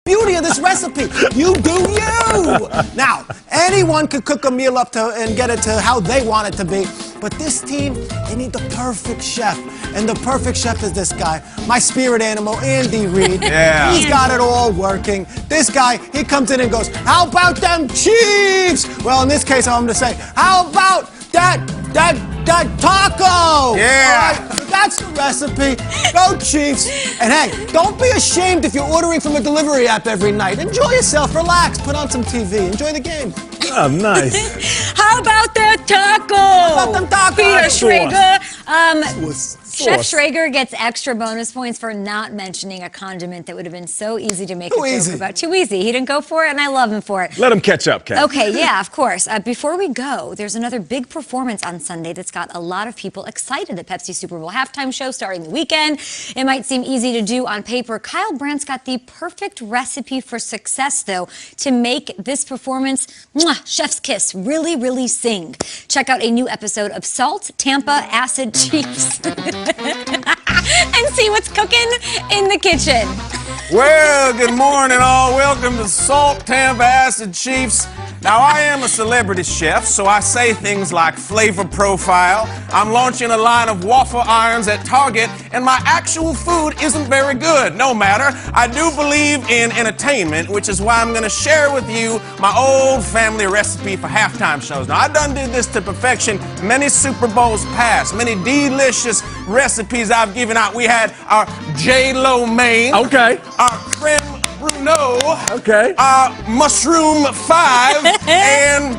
Beauty of this recipe. You do you. Now, anyone can cook a meal up to and get it to how they want it to be. But this team, they need the perfect chef. And the perfect chef is this guy, my spirit animal, Andy Reid. Yeah. He's got it all working. This guy, he comes in and goes, how about them Chiefs? Well, in this case, I'm going to say, how about that taco? Yeah. All right? That's the recipe. Go Chiefs. And hey, don't be ashamed if you're ordering from a delivery app every night. Enjoy yourself, relax, put on some TV, enjoy the game. Oh, nice. How about that taco? How about them tacos? Peter Schrager. Chef Sauce. Schrager gets extra bonus points for not mentioning a condiment that would have been so easy to make Too a joke easy. about. Too easy. He didn't go for it, and I love him for it. Let him catch up, Kat. Okay, yeah, of course. Before we go, there's another big performance on Sunday that's got a lot of people excited. The Pepsi Super Bowl halftime show starting the weekend. It might seem easy to do on paper. Kyle Brandt's got the perfect recipe for success, though, to make this performance, chef's kiss, really, really sing. Check out a new episode of Salt, Tampa, Acid, Chiefs. And see what's cooking in the kitchen. Well, good morning, all. Welcome to Salt, Tampa, Acid, Chiefs. Now, I am a celebrity chef, so I say things like flavor profile. I'm launching a line of waffle irons at Target, and my actual food isn't very good. No matter. I do believe in entertainment, which is why I'm going to share with you my old family recipe for halftime shows. Now, I done did this to perfection many Super Bowls past, many delicious recipes I've given out. We had our J-Lo main. Okay. Our creme bruno. Okay. Mushroom 5 and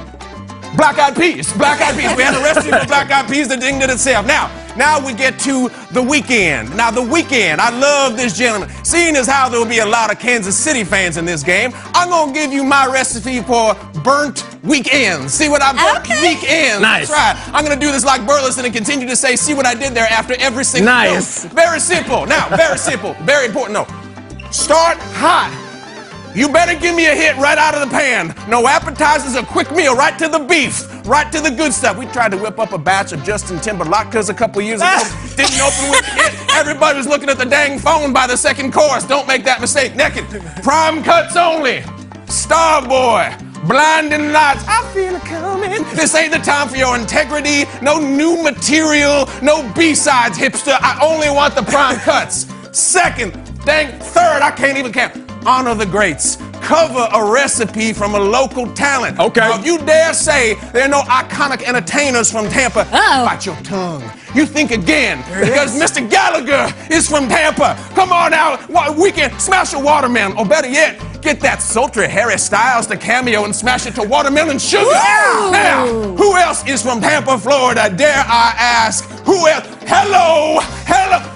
black-eyed peas. Black-eyed peas. We had a recipe for black-eyed peas that didn't get itself. Now we get to the weekend. Now, the weekend, I love this gentleman. Seeing as how there will be a lot of Kansas City fans in this game, I'm going to give you my recipe for burnt weekends. See what I burnt? Okay. Weekends. Nice. That's right. I'm going to do this like Burleson and continue to say, see what I did there after every single Nice. note. Very simple. Now, very simple. Very important. No. Start hot. You better give me a hit right out of the pan. No appetizers, a quick meal, right to the beef, right to the good stuff. We tried to whip up a batch of Justin Timberlake's a couple years ago. Didn't open with a hit. Everybody was looking at the dang phone by the second course. Don't make that mistake. Naked. Prime cuts only. Starboy. Blinding lights. I feel it coming. This ain't the time for your integrity. No new material. No B-sides, hipster. I only want the prime cuts. Second. Third, I can't even count. Honor the greats. Cover a recipe from a local talent. Okay. Now, if you dare say there are no iconic entertainers from Tampa, bite your tongue. You think again, because Mr. Gallagher is from Tampa. Come on now, weekend, smash a watermelon, or better yet, get that sultry Harry Styles to cameo and smash it to watermelon sugar. Woo! Now, who else is from Tampa, Florida? Dare I ask? Who else? Hello.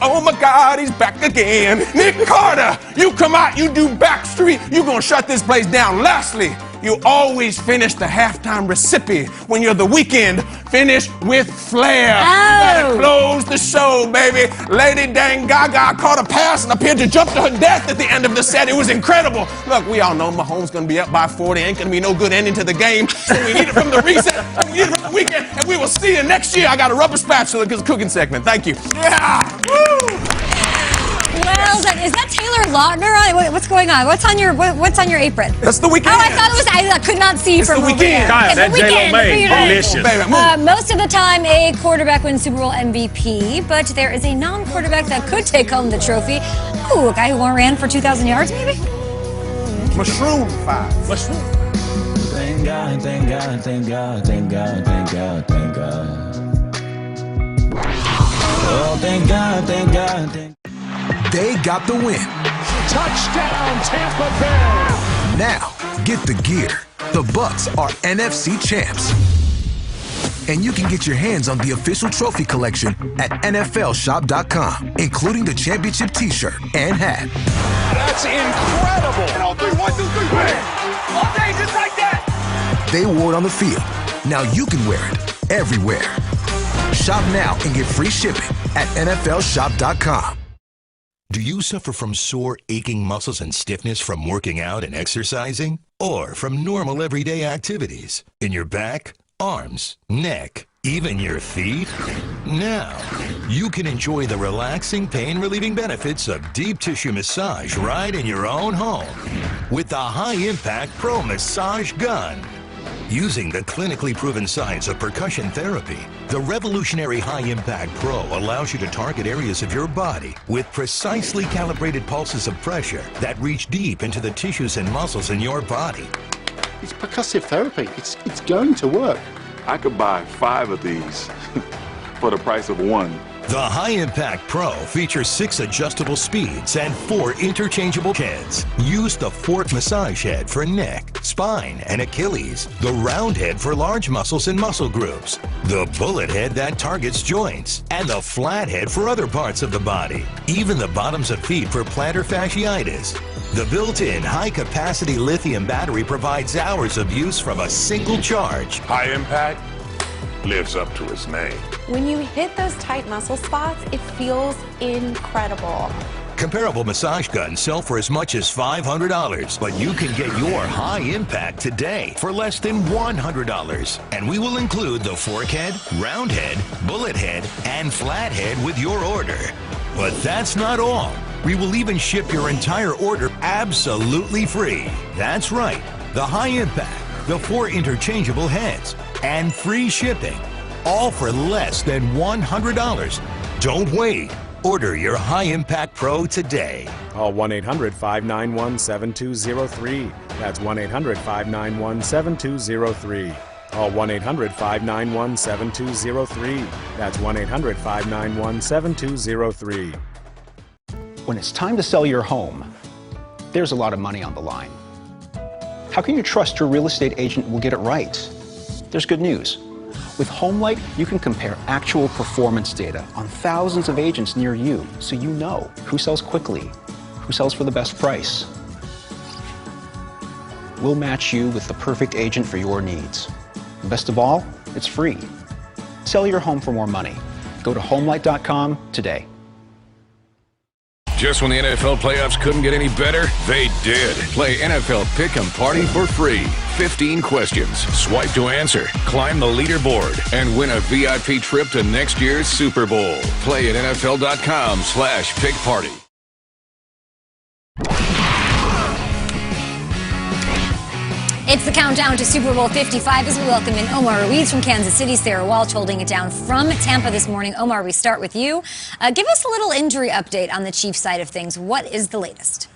Oh my God, he's back again. Nick Carter, you come out, you do Backstreet, you gonna shut this place down. Lastly, you always finish the halftime recipe when you're the weekend. Finish with flair. You gotta close the show, baby. Lady dang Gaga caught a pass and appeared to jump to her death at the end of the set. It was incredible. Look, we all know Mahomes gonna be up by 40. Ain't gonna be no good ending to the game. So we need it from the reset, and we need it from the weekend, and we will see you next year. I got a rubber spatula because cooking segment. Thank you. Yeah. Woo. Well done. Is that Taylor Lautner? What's going on? What's on your apron? That's the weekend. Oh, I thought it was. I could not see It's from the over weekend. there. God, Okay, that the J-Lo weekend, made. the weekend. Delicious. Baby, move. Most of the time, a quarterback wins Super Bowl MVP, but there is a non-quarterback that could take home the trophy. Ooh, a guy who ran for 2,000 yards, maybe? Mushroom 5. Mushroom. Thank God, thank God, thank God, thank God, thank God, thank God. Oh, thank God, thank God, thank God. They got the win. Touchdown, Tampa Bay! Now, get the gear. The Bucks are NFC champs. And you can get your hands on the official trophy collection at NFLshop.com, including the championship t-shirt and hat. That's incredible! And all three, 1, 2, 3, bam! All day, just like that! They wore it on the field. Now you can wear it everywhere. Shop now and get free shipping at NFLshop.com. Do you suffer from sore, aching muscles and stiffness from working out and exercising? Or from normal everyday activities? In your back, arms, neck, even your feet? Now, you can enjoy the relaxing, pain-relieving benefits of deep tissue massage right in your own home. with the High Impact Pro Massage Gun. Using the clinically proven science of percussion therapy, the revolutionary High Impact Pro allows you to target areas of your body with precisely calibrated pulses of pressure that reach deep into the tissues and muscles in your body. It's percussive therapy. It's going to work. I could buy 5 of these for the price of 1. The High Impact Pro features 6 adjustable speeds and 4 interchangeable heads. Use the fork massage head for neck, spine, and Achilles, the round head for large muscles and muscle groups, the bullet head that targets joints, and the flat head for other parts of the body, even the bottoms of feet for plantar fasciitis. The built-in high-capacity lithium battery provides hours of use from a single charge. High Impact lives up to its name. When you hit those tight muscle spots, it feels incredible. Comparable massage guns sell for as much as $500, but you can get your High Impact today for less than $100. And we will include the fork head, round head, bullet head, and flat head with your order. But that's not all. We will even ship your entire order absolutely free. That's right, the High Impact, the 4 interchangeable heads, and free shipping, all for less than $100. Don't wait. Order your High Impact Pro today. Call 1-800-591-7203. That's 1-800-591-7203. Call 1-800-591-7203. That's 1-800-591-7203. When it's time to sell your home, there's a lot of money on the line. How can you trust your real estate agent will get it right? There's good news. With HomeLight, you can compare actual performance data on thousands of agents near you, so you know who sells quickly, who sells for the best price. We'll match you with the perfect agent for your needs. Best of all, it's free. Sell your home for more money. Go to HomeLight.com today. Just when the NFL playoffs couldn't get any better, they did. Play NFL Pick'em Party for free. 15 questions. Swipe to answer. Climb the leaderboard. And win a VIP trip to next year's Super Bowl. Play at NFL.com/pickparty. It's the countdown to Super Bowl 55 as we welcome in Omar Ruiz from Kansas City. Sarah Walsh holding it down from Tampa this morning. Omar, we start with you. Give us a little injury update on the Chiefs side of things. What is the latest?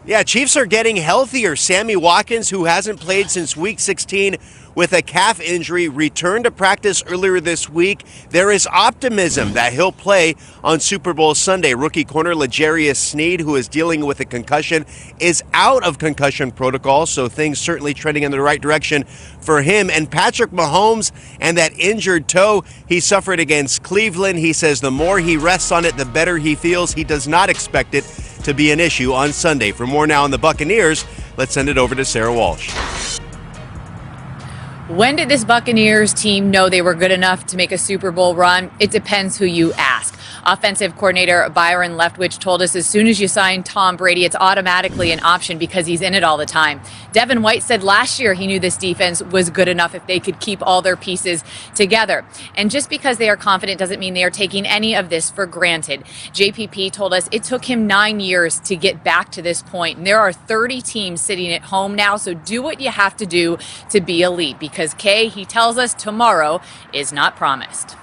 Yeah, Chiefs are getting healthier. Sammy Watkins, who hasn't played since Week 16 with a calf injury, returned to practice earlier this week. There is optimism that he'll play on Super Bowl Sunday. Rookie corner L'Jarius Sneed, who is dealing with a concussion, is out of concussion protocol, so things certainly trending in the right direction for him. And Patrick Mahomes and that injured toe he suffered against Cleveland, he says the more he rests on it, the better he feels. He does not expect it to be an issue on Sunday. For more now on the Buccaneers, let's send it over to Sarah Walsh. When did this Buccaneers team know they were good enough to make a Super Bowl run? It depends who you ask. Offensive coordinator Byron Leftwich told us as soon as you sign Tom Brady, it's automatically an option because he's in it all the time. Devin White said last year he knew this defense was good enough if they could keep all their pieces together. And just because they are confident doesn't mean they are taking any of this for granted. JPP told us it took him 9 years to get back to this point. And there are 30 teams sitting at home now, so do what you have to do to be elite. Because Kay, he tells us tomorrow is not promised.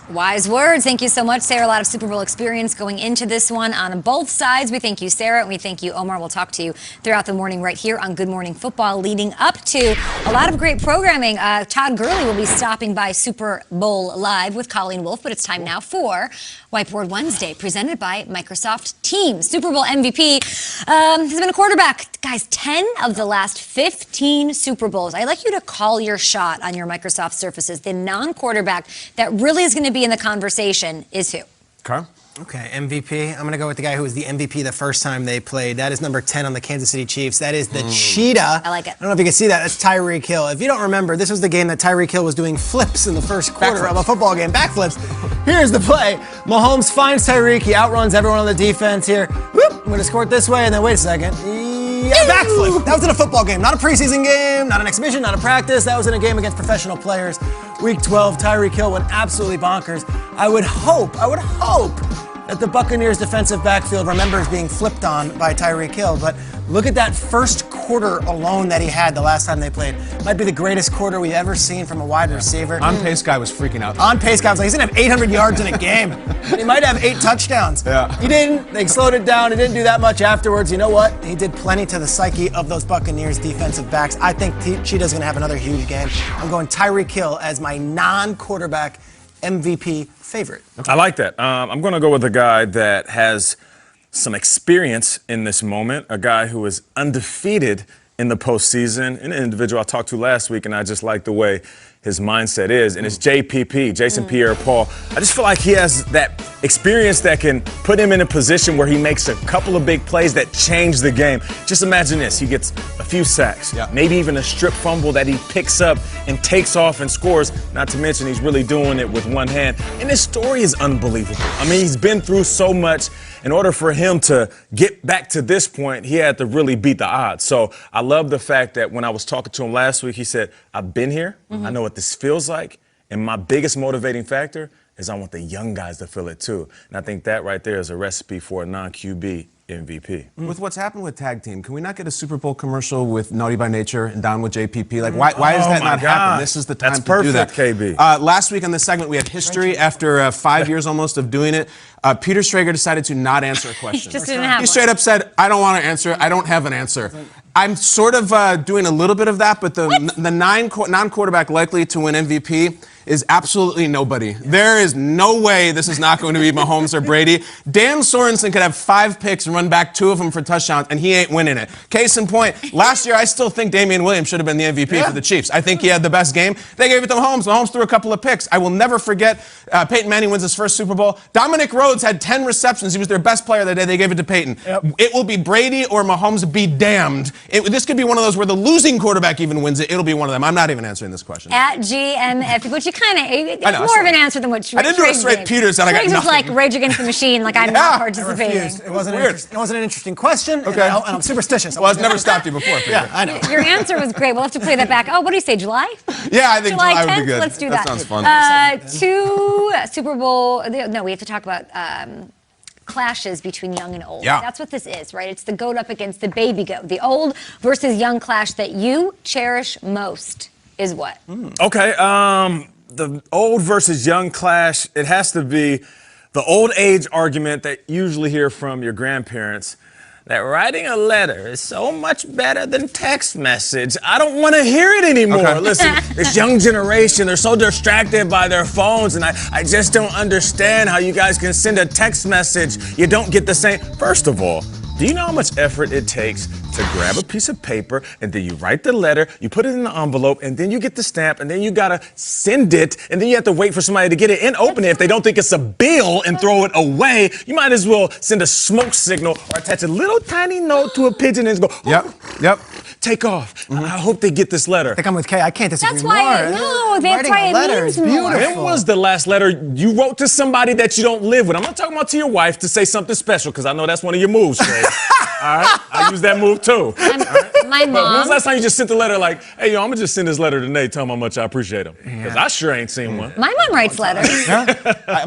Wise words. Thank you so much, Sarah. A lot of Super Bowl experience going into this one on both sides. We thank you, Sarah, and we thank you, Omar. We'll talk to you throughout the morning right here on Good Morning Football, leading up to a lot of great programming. Todd Gurley will be stopping by Super Bowl Live with Colleen Wolfe, but it's time now for Whiteboard Wednesday, presented by Microsoft Teams. Super Bowl MVP has been a quarterback. Guys, 10 of the last 15 Super Bowls. I'd like you to call your shot on your Microsoft Surfaces. The non-quarterback that really is going to be in the conversation is who? Carl? Okay, MVP. I'm going to go with the guy who was the MVP the first time they played. That is number 10 on the Kansas City Chiefs. That is the Cheetah. I like it. I don't know if you can see that. That's Tyreek Hill. If you don't remember, this was the game that Tyreek Hill was doing flips in the first quarter of a football game. Backflips. Here's the play. Mahomes finds Tyreek. He outruns everyone on the defense here. Whoop, I'm going to score it this way, and then wait a second. Yeah, backflip. That was in a football game, not a preseason game, not an exhibition, not a practice. That was in a game against professional players. Week 12, Tyreek Hill went absolutely bonkers. I would hope that the Buccaneers defensive backfield remembers being flipped on by Tyreek Hill, but look at that first quarter alone that he had the last time they played. Might be the greatest quarter we've ever seen from a wide receiver. On pace guy was freaking out. On pace guy was like, he's gonna have 800 yards in a game. He might have 8 touchdowns. Yeah. He didn't. They slowed it down. He didn't do that much afterwards. You know what? He did plenty to the psyche of those Buccaneers defensive backs. I think Cheetah's gonna have another huge game. I'm going Tyreek Hill as my non-quarterback MVP favorite. I like that. I'm going to go with a guy that has some experience in this moment, a guy who is undefeated in the postseason, an individual I talked to last week, and I just like the way his mindset is, and it's JPP, Jason Pierre-Paul. I just feel like he has that experience that can put him in a position where he makes a couple of big plays that change the game. Just imagine this, he gets a few sacks, maybe even a strip fumble that he picks up and takes off and scores, not to mention he's really doing it with one hand. And his story is unbelievable. I mean, he's been through so much. In order for him to get back to this point, he had to really beat the odds. So I love the fact that when I was talking to him last week, he said, I've been here, I know what this feels like, and my biggest motivating factor is I want the young guys to feel it too. And I think that right there is a recipe for a non-QB MVP. With what's happened with tag team, can we not get a Super Bowl commercial with Naughty by Nature and Down with JPP? Like, why does that not happen? This is the time to do that. That's perfect, KB. Last week on this segment, we had history after 5 years almost of doing it. Peter Schrager decided to not answer a question. Just didn't have He straight up said, I don't want to answer. I don't have an answer. I'm sort of doing a little bit of that, but the non-quarterback likely to win MVP is absolutely nobody. There is no way this is not going to be Mahomes or Brady. Dan Sorensen could have 5 picks and run back 2 of them for touchdowns, and he ain't winning it. Case in point, last year I still think Damian Williams should have been the MVP for the Chiefs. I think he had the best game. They gave it to Mahomes. Mahomes threw a couple of picks. I will never forget Peyton Manning wins his first Super Bowl. Dominic Rhodes had 10 receptions. He was their best player that day. They gave it to Peyton. It will be Brady or Mahomes, be damned. This could be one of those where the losing quarterback even wins it. It'll be one of them. I'm not even answering this question. At GMFB, which you kind of, it's more of an answer than what I didn't do a straight Peter, said I got nothing. was like Rage Against the Machine, like I'm not participating. It wasn't an interesting question, and I'm superstitious. Well, I've never stopped you before, Peter. Yeah, I know. Your answer was great. We'll have to play that back. Oh, what do you say, July? Yeah, I think July would 10th? be good. Let's do that. That sounds fun. 2 Super Bowl, no, we have to talk about clashes between young and old. Yeah. That's what this is, right? It's the goat up against the baby goat. The old versus young clash that you cherish most is what? Okay, the old versus young clash, it has to be the old age argument that you usually hear from your grandparents, that writing a letter is so much better than text message. I don't want to hear it anymore. Okay. Listen, this young generation, they're so distracted by their phones, and I just don't understand how you guys can send a text message. You don't get the same. First of all, do you know how much effort it takes to grab a piece of paper and then you write the letter, you put it in the envelope, and then you get the stamp, and then you gotta send it, and then you have to wait for somebody to get it and open it. If they don't think it's a bill and throw it away, you might as well send a smoke signal or attach a little tiny note to a pigeon and go, Yep. Take off. I hope they get this letter. I think I'm with Kay. I can't disagree That's more. why, no, that's Writing why a it letter means is more. beautiful. When was the last letter you wrote to somebody that you don't live with? I'm not talking about to your wife to say something special, because I know that's one of your moves, Shay. All right? I use that move too. My But when was mom. the last time you just sent a letter like, hey, yo, I'm going to just send this letter to Nate, tell him how much I appreciate him? Because I sure ain't seen one. My mom writes letters.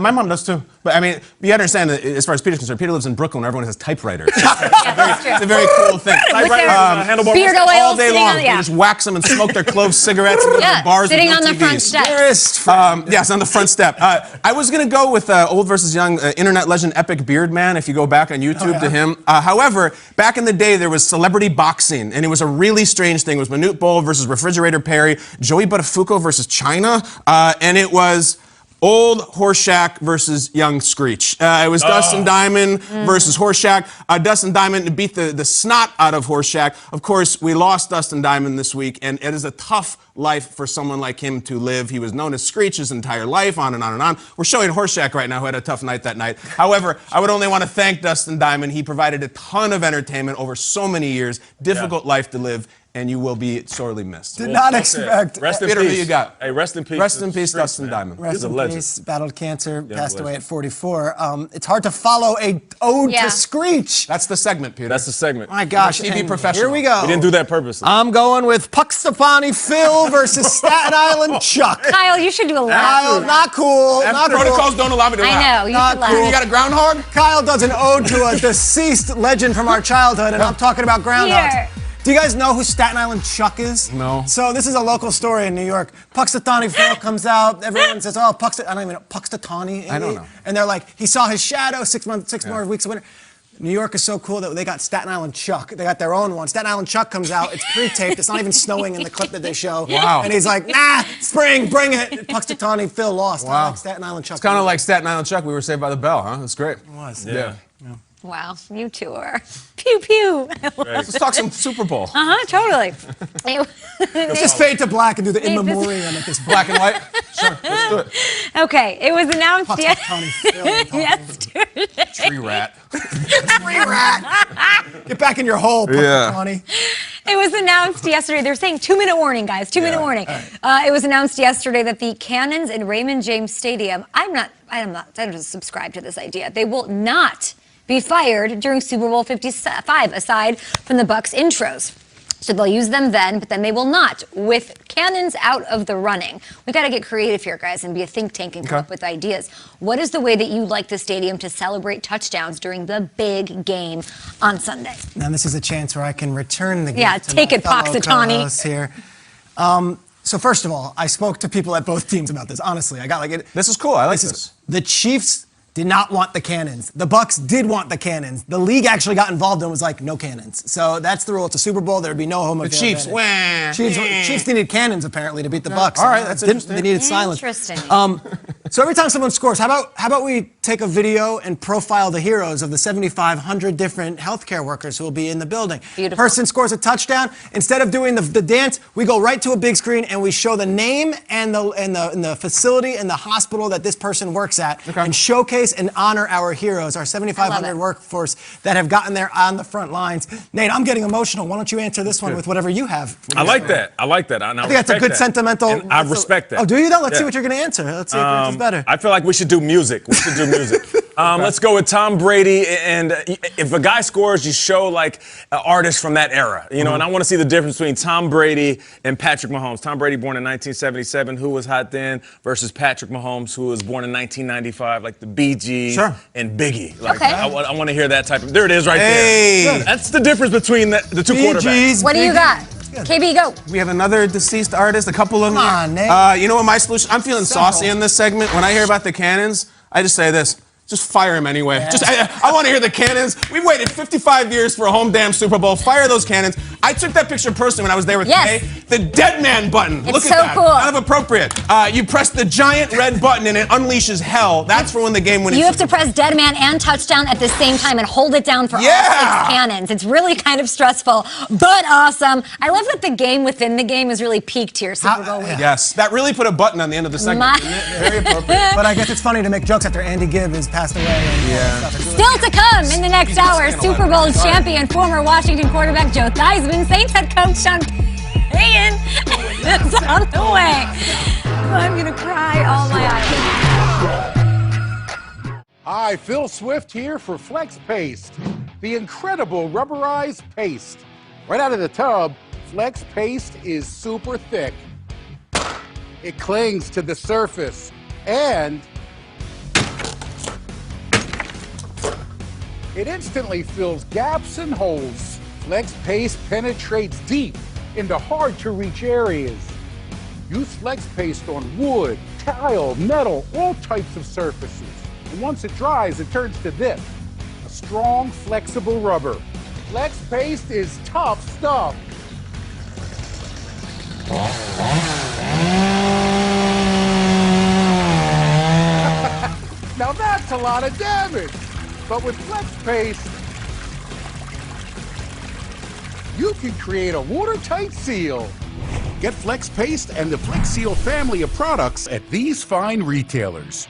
My mom does too. But I mean, you understand that as far as Peter's concerned, Peter lives in Brooklyn where everyone has typewriters. It's a very cool thing. Handlebar beard oil all day sitting long. on- They just wax them and smoke their clove cigarettes and go to bars sitting with no on the front TVs. steps. Yes, on the front step. I was going to go with old versus young, internet legend Epic Beard Man, if you go back on YouTube to him. However, back in the day, there was celebrity boxing, and it was a really strange thing. It was Manute Bol versus Refrigerator Perry, Joey Buttafuoco versus China, and it was old Horseshack versus young Screech. It was Dustin Diamond versus Horseshack. Dustin Diamond beat the snot out of Horseshack. Of course, we lost Dustin Diamond this week, and it is a tough life for someone like him to live. He was known as Screech his entire life, on and on and on. We're showing Horseshack right now, who had a tough night that night. However, I would only want to thank Dustin Diamond. He provided a ton of entertainment over so many years. Difficult life to live. and you will be sorely missed. Did not expect. Rest in Peter, peace. who you got? Hey, rest in peace. Rest in peace, Strength, Dustin man. Diamond. Rest He's a in legend. peace. Battled cancer. Yeah, passed away legend. at 44. It's hard to follow a ode Yeah. to Screech. That's the segment, Peter. That's the segment. My gosh. You're a TV and professional. Here we go. We didn't do that purposely. I'm going with Puxtapani Phil versus Staten Island Chuck. Kyle, you should do a Kyle, laugh. not cool. Not cool. Protocols don't allow me to laugh. I know. You Not should laugh. cool. You got a groundhog? Kyle does an ode to a deceased legend from our childhood, and I'm talking about groundhogs. Here. Do you guys know who Staten Island Chuck is? No. So this is a local story in New York. Puxatawny Phil comes out. Everyone says, "Oh, I don't even know Puxatawny." I don't know. And they're like, he saw his shadow. 6 more weeks of winter. New York is so cool that they got Staten Island Chuck. They got their own one. Staten Island Chuck comes out. It's pre-taped. It's not even snowing in the clip that they show. Wow. And he's like, "Nah, spring, bring it." Puxatawny Phil lost. I Wow. like Staten Island Chuck. It's kind of like Staten Island Chuck. We were Saved by the Bell, huh? That's great. It was. Yeah. Wow, you two are pew pew. Let's talk some Super Bowl. Totally. Let's just fade to black and do the in memoriam at this Black and white? Sure, let's do it. Okay, it was announced Puxatawny Phil. yesterday. Tree rat. Free rat. Get back in your hole, Puxatawny. It was announced yesterday. They're saying 2-minute warning, guys. 2-minute warning. It was announced yesterday that the Cannons in Raymond James Stadium. I don't subscribe to this idea. They will not be fired during Super Bowl 55, aside from the Bucs intros. So they'll use them then, but then they will not, with Cannons out of the running. We got to get creative here, guys, and be a think tank and come up with ideas. What is the way that you like the stadium to celebrate touchdowns during the big game on Sunday? Now this is a chance where I can return the gift. Yeah, to take my it, fellow Puxatawny. co-hosts here. So first of all, I spoke to people at both teams about this. Honestly, I got like it. This is cool. I like this. The Chiefs did not want the cannons. The Bucs did want the cannons. The league actually got involved and was like, no cannons. So that's the rule. It's a Super Bowl. There would be no home The field Chiefs, advantage. wah. Chiefs needed cannons apparently to beat the Bucs. All right, that's interesting. They needed silence. Interesting. So every time someone scores, how about we take a video and profile the heroes of the 7,500 different healthcare workers who will be in the building. Beautiful. Person scores a touchdown. Instead of doing the dance, we go right to a big screen and we show the name and the facility and the hospital that this person works at, and showcase and honor our heroes, our 7,500 workforce that have gotten there on the front lines. Nate, I'm getting emotional. Why don't you answer this one with whatever you have? I like that. I like that. And I think that's a good sentimental. And I respect that. Oh, do you though? Let's see Yeah. what you're going to answer. Let's see if it's better. I feel like we should do music. We should do music. Let's go with Tom Brady. And if a guy scores, you show like an artist from that era, you know. And I want to see the difference between Tom Brady and Patrick Mahomes. Tom Brady, born in 1977, who was hot then, versus Patrick Mahomes, who was born in 1995, like the Bee Gees and Biggie. Like, Okay. I want to hear that type of. There it is, right Hey. there. That's the difference between the two quarterbacks. What do you got? KB, go. We have another deceased artist, a couple of them. Come on, Nate. You know what my solution? I'm feeling saucy in this segment. When I hear about the Cannons, I just say this. Just fire him anyway. I want to hear the Cannons. We waited 55 years for a home damn Super Bowl. Fire those Cannons. I took that picture personally when I was there with Kay. The dead man button. It's Look so at that. cool. Kind of appropriate. You press the giant red button and it unleashes hell. That's for when the game winning. You have to press dead man and touchdown at the same time and hold it down for all 6 cannons. It's really kind of stressful, but awesome. I love that the game within the game is really peaked here, Super Bowl week. Yes, that really put a button on the end of the segment. Very appropriate. But I guess it's funny to make jokes after Andy Gibb has passed away. And Still to come in the next hour, Super Bowl champion, former Washington quarterback Joe Theismann, Saints head coach Sean Payton is on the way. I'm going to cry all my eyes. Hi, Phil Swift here for Flex Paste, the incredible rubberized paste. Right out of the tub, Flex Paste is super thick. It clings to the surface and it instantly fills gaps and holes. Flex Paste penetrates deep into hard-to-reach areas. Use Flex Paste on wood, tile, metal, all types of surfaces. And once it dries, it turns to this, a strong, flexible rubber. Flex Paste is tough stuff. Now that's a lot of damage. But with Flex Paste, you can create a watertight seal. Get Flex Paste and the Flex Seal family of products at these fine retailers.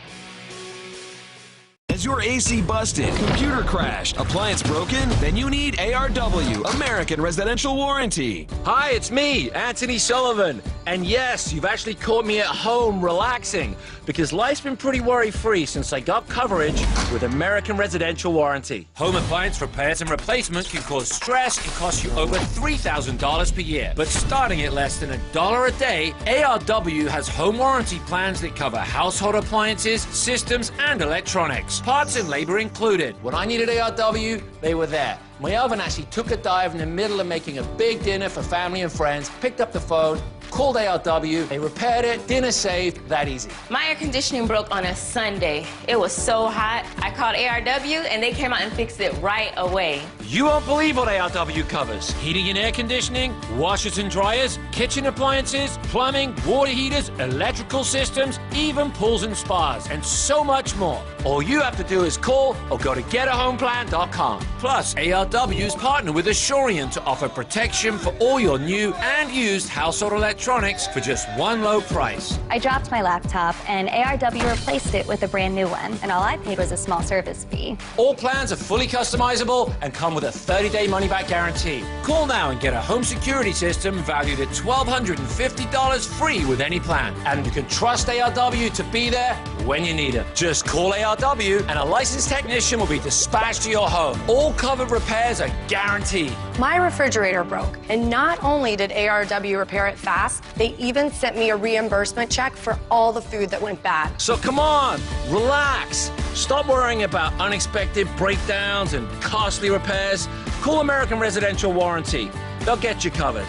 Has your AC busted, computer crashed, appliance broken? Then you need ARW, American Residential Warranty. Hi, it's me, Anthony Sullivan. And yes, you've actually caught me at home relaxing because life's been pretty worry-free since I got coverage with American Residential Warranty. Home appliance repairs and replacement can cause stress and cost you over $3,000 per year. But starting at less than $1 a day, ARW has home warranty plans that cover household appliances, systems, and electronics. Parts and labor included. When I needed ARW, they were there. My oven actually took a dive in the middle of making a big dinner for family and friends, picked up the phone, called ARW, they repaired it, dinner saved, that easy. My air conditioning broke on a Sunday. It was so hot. I called ARW and they came out and fixed it right away. You won't believe what ARW covers. Heating and air conditioning, washers and dryers, kitchen appliances, plumbing, water heaters, electrical systems, even pools and spas, and so much more. All you have to do is call or go to getahomeplan.com. Plus, ARW's partnered with Assurant to offer protection for all your new and used household electronics for just one low price. I dropped my laptop and ARW replaced it with a brand new one, and all I paid was a small service fee. All plans are fully customizable and come with a 30-day money-back guarantee. Call now and get a home security system valued at $1,250 free with any plan. And you can trust ARW to be there when you need it. Just call ARW and a licensed technician will be dispatched to your home. All covered repairs are guaranteed. My refrigerator broke, and not only did ARW repair it fast, they even sent me a reimbursement check for all the food that went bad. So come on, relax. Stop worrying about unexpected breakdowns and costly repairs. Call American Residential Warranty. They'll get you covered.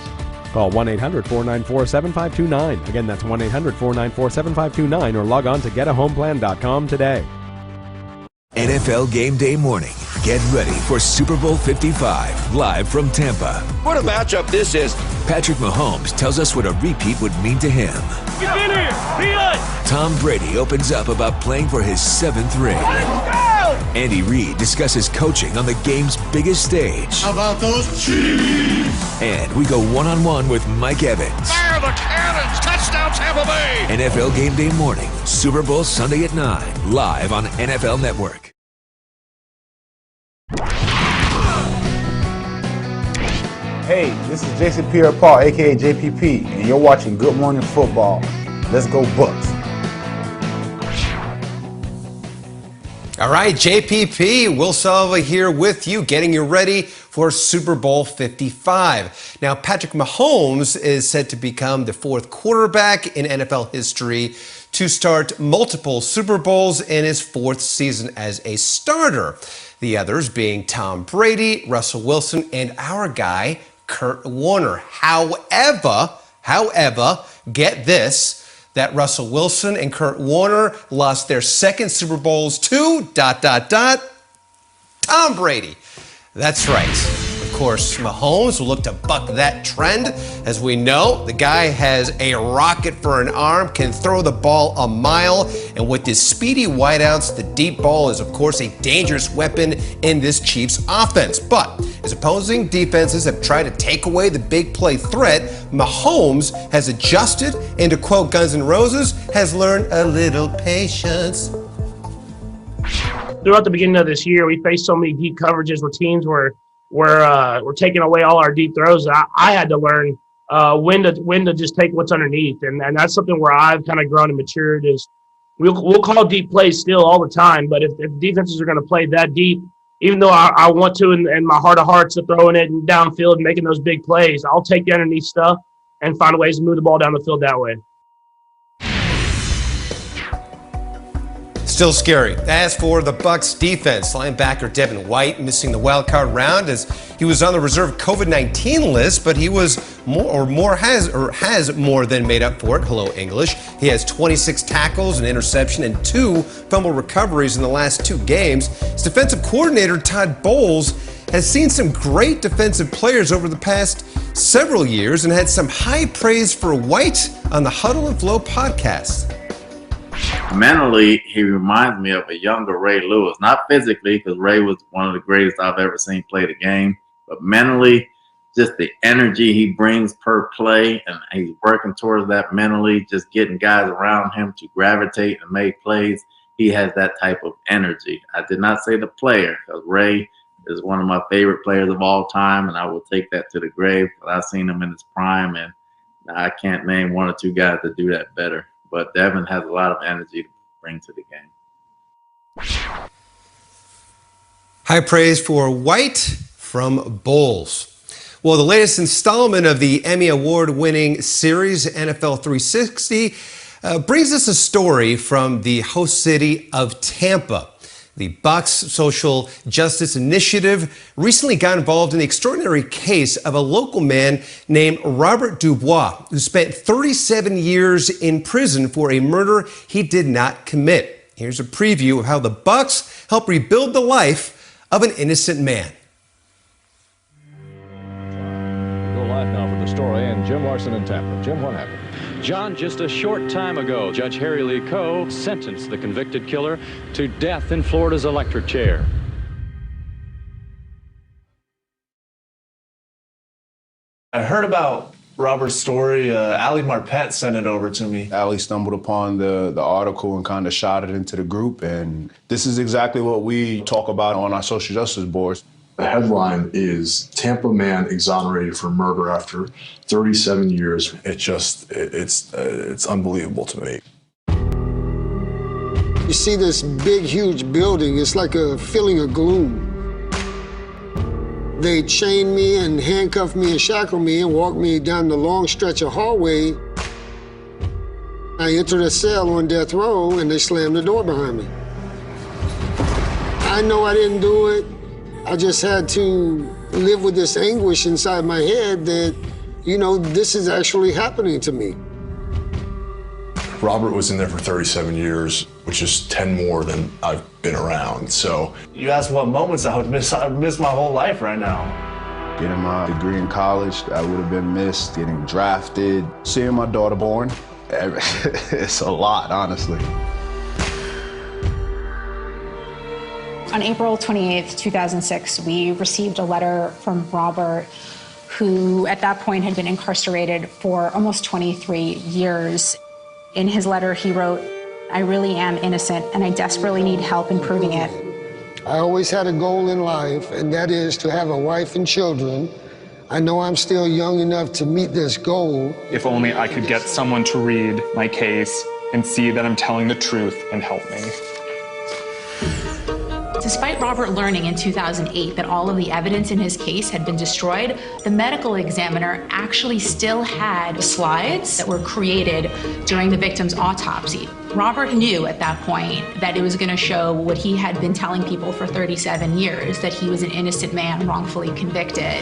Call 1-800-494-7529. Again, that's 1-800-494-7529 or log on to getahomeplan.com today. NFL Game Day morning. Get ready for Super Bowl 55, live from Tampa. What a matchup this is. Patrick Mahomes tells us what a repeat would mean to him. Get in here! Be us! Tom Brady opens up about playing for his 7th ring. Andy Reid discusses coaching on the game's biggest stage. How about those Chiefs? And we go one-on-one with Mike Evans. Fire the cannons! Touchdown Tampa Bay! NFL Game Day morning, Super Bowl Sunday at 9, live on NFL Network. Hey, this is Jason Pierre-Paul, a.k.a. JPP, and you're watching Good Morning Football. Let's go Bucks. All right, JPP, Will Silva here with you, getting you ready for Super Bowl 55. Now, Patrick Mahomes is said to become the 4th quarterback in NFL history to start multiple Super Bowls in his 4th season as a starter. The others being Tom Brady, Russell Wilson, and our guy, Kurt Warner. However, get this, that Russell Wilson and Kurt Warner lost their 2nd Super Bowls to ... Tom Brady. That's right. Of course, Mahomes will look to buck that trend. As we know, the guy has a rocket for an arm, can throw the ball a mile, and with his speedy wideouts, the deep ball is, of course, a dangerous weapon in this Chiefs offense. But as opposing defenses have tried to take away the big play threat, Mahomes has adjusted and, to quote Guns N' Roses, has learned a little patience. Throughout the beginning of this year, we faced so many deep coverages where teams were taking away all our deep throws. I had to learn when to just take what's underneath, and that's something where I've kind of grown and matured. Is we'll call deep plays still all the time, but if defenses are going to play that deep, even though I want to, and my heart of hearts of throwing it downfield and making those big plays, I'll take the underneath stuff and find ways to move the ball down the field that way. Still scary. As for the Bucs defense, linebacker Devin White missing the wild card round as he was on the reserve COVID-19 list, but he was has more than made up for it. Hello, English. He has 26 tackles, an interception, and 2 fumble recoveries in the last 2 games. His defensive coordinator, Todd Bowles, has seen some great defensive players over the past several years and had some high praise for White on the Huddle and Flow podcast. Mentally, he reminds me of a younger Ray Lewis. Not physically, because Ray was one of the greatest I've ever seen play the game, but mentally, just the energy he brings per play, and he's working towards that mentally, just getting guys around him to gravitate and make plays. he has that type of energy. I did not say the player, because Ray is one of my favorite players of all time, and I will take that to the grave. I've seen him in his prime, and I can't name one or two guys that do that better. But Devin has a lot of energy to bring to the game. High praise for White from Bulls. Well, the latest installment of the Emmy Award-winning series NFL 360 brings us a story from the host city of Tampa. The Bucks Social Justice Initiative recently got involved in the extraordinary case of a local man named Robert Dubois, who spent 37 years in prison for a murder he did not commit. Here's a preview of how the Bucks helped rebuild the life of an innocent man. Go live now for the story, and Jim Larson in Tampa. Jim, what happened? John, just a short time ago, Judge Harry Lee Coe sentenced the convicted killer to death in Florida's electric chair. I heard about Robert's story. Ali Marpet sent it over to me. Ali stumbled upon the article and kind of shot it into the group, and this is exactly what we talk about on our social justice boards. The headline is Tampa man exonerated for murder after 37 years. It's unbelievable to me. You see this big, huge building, it's like a feeling of gloom. They chained me and handcuffed me and shackled me and walked me down the long stretch of hallway. I entered a cell on death row and they slammed the door behind me. I know I didn't do it. I just had to live with this anguish inside my head that, you know, this is actually happening to me. Robert was in there for 37 years, which is 10 more than I've been around, so. You asked what moments I would miss. I would miss my whole life right now. Getting my degree in college, I would have been missed. Getting drafted, seeing my daughter born. It's a lot, honestly. On April 28th, 2006, we received a letter from Robert, who at that point had been incarcerated for almost 23 years. In his letter, he wrote, "I really am innocent, and I desperately need help in proving it." I always had a goal in life, and that is to have a wife and children. I know I'm still young enough to meet this goal. If only I could get someone to read my case and see that I'm telling the truth and help me. Despite Robert learning in 2008 that all of the evidence in his case had been destroyed, the medical examiner actually still had slides that were created during the victim's autopsy. Robert knew at that point that it was going to show what he had been telling people for 37 years, that he was an innocent man wrongfully convicted.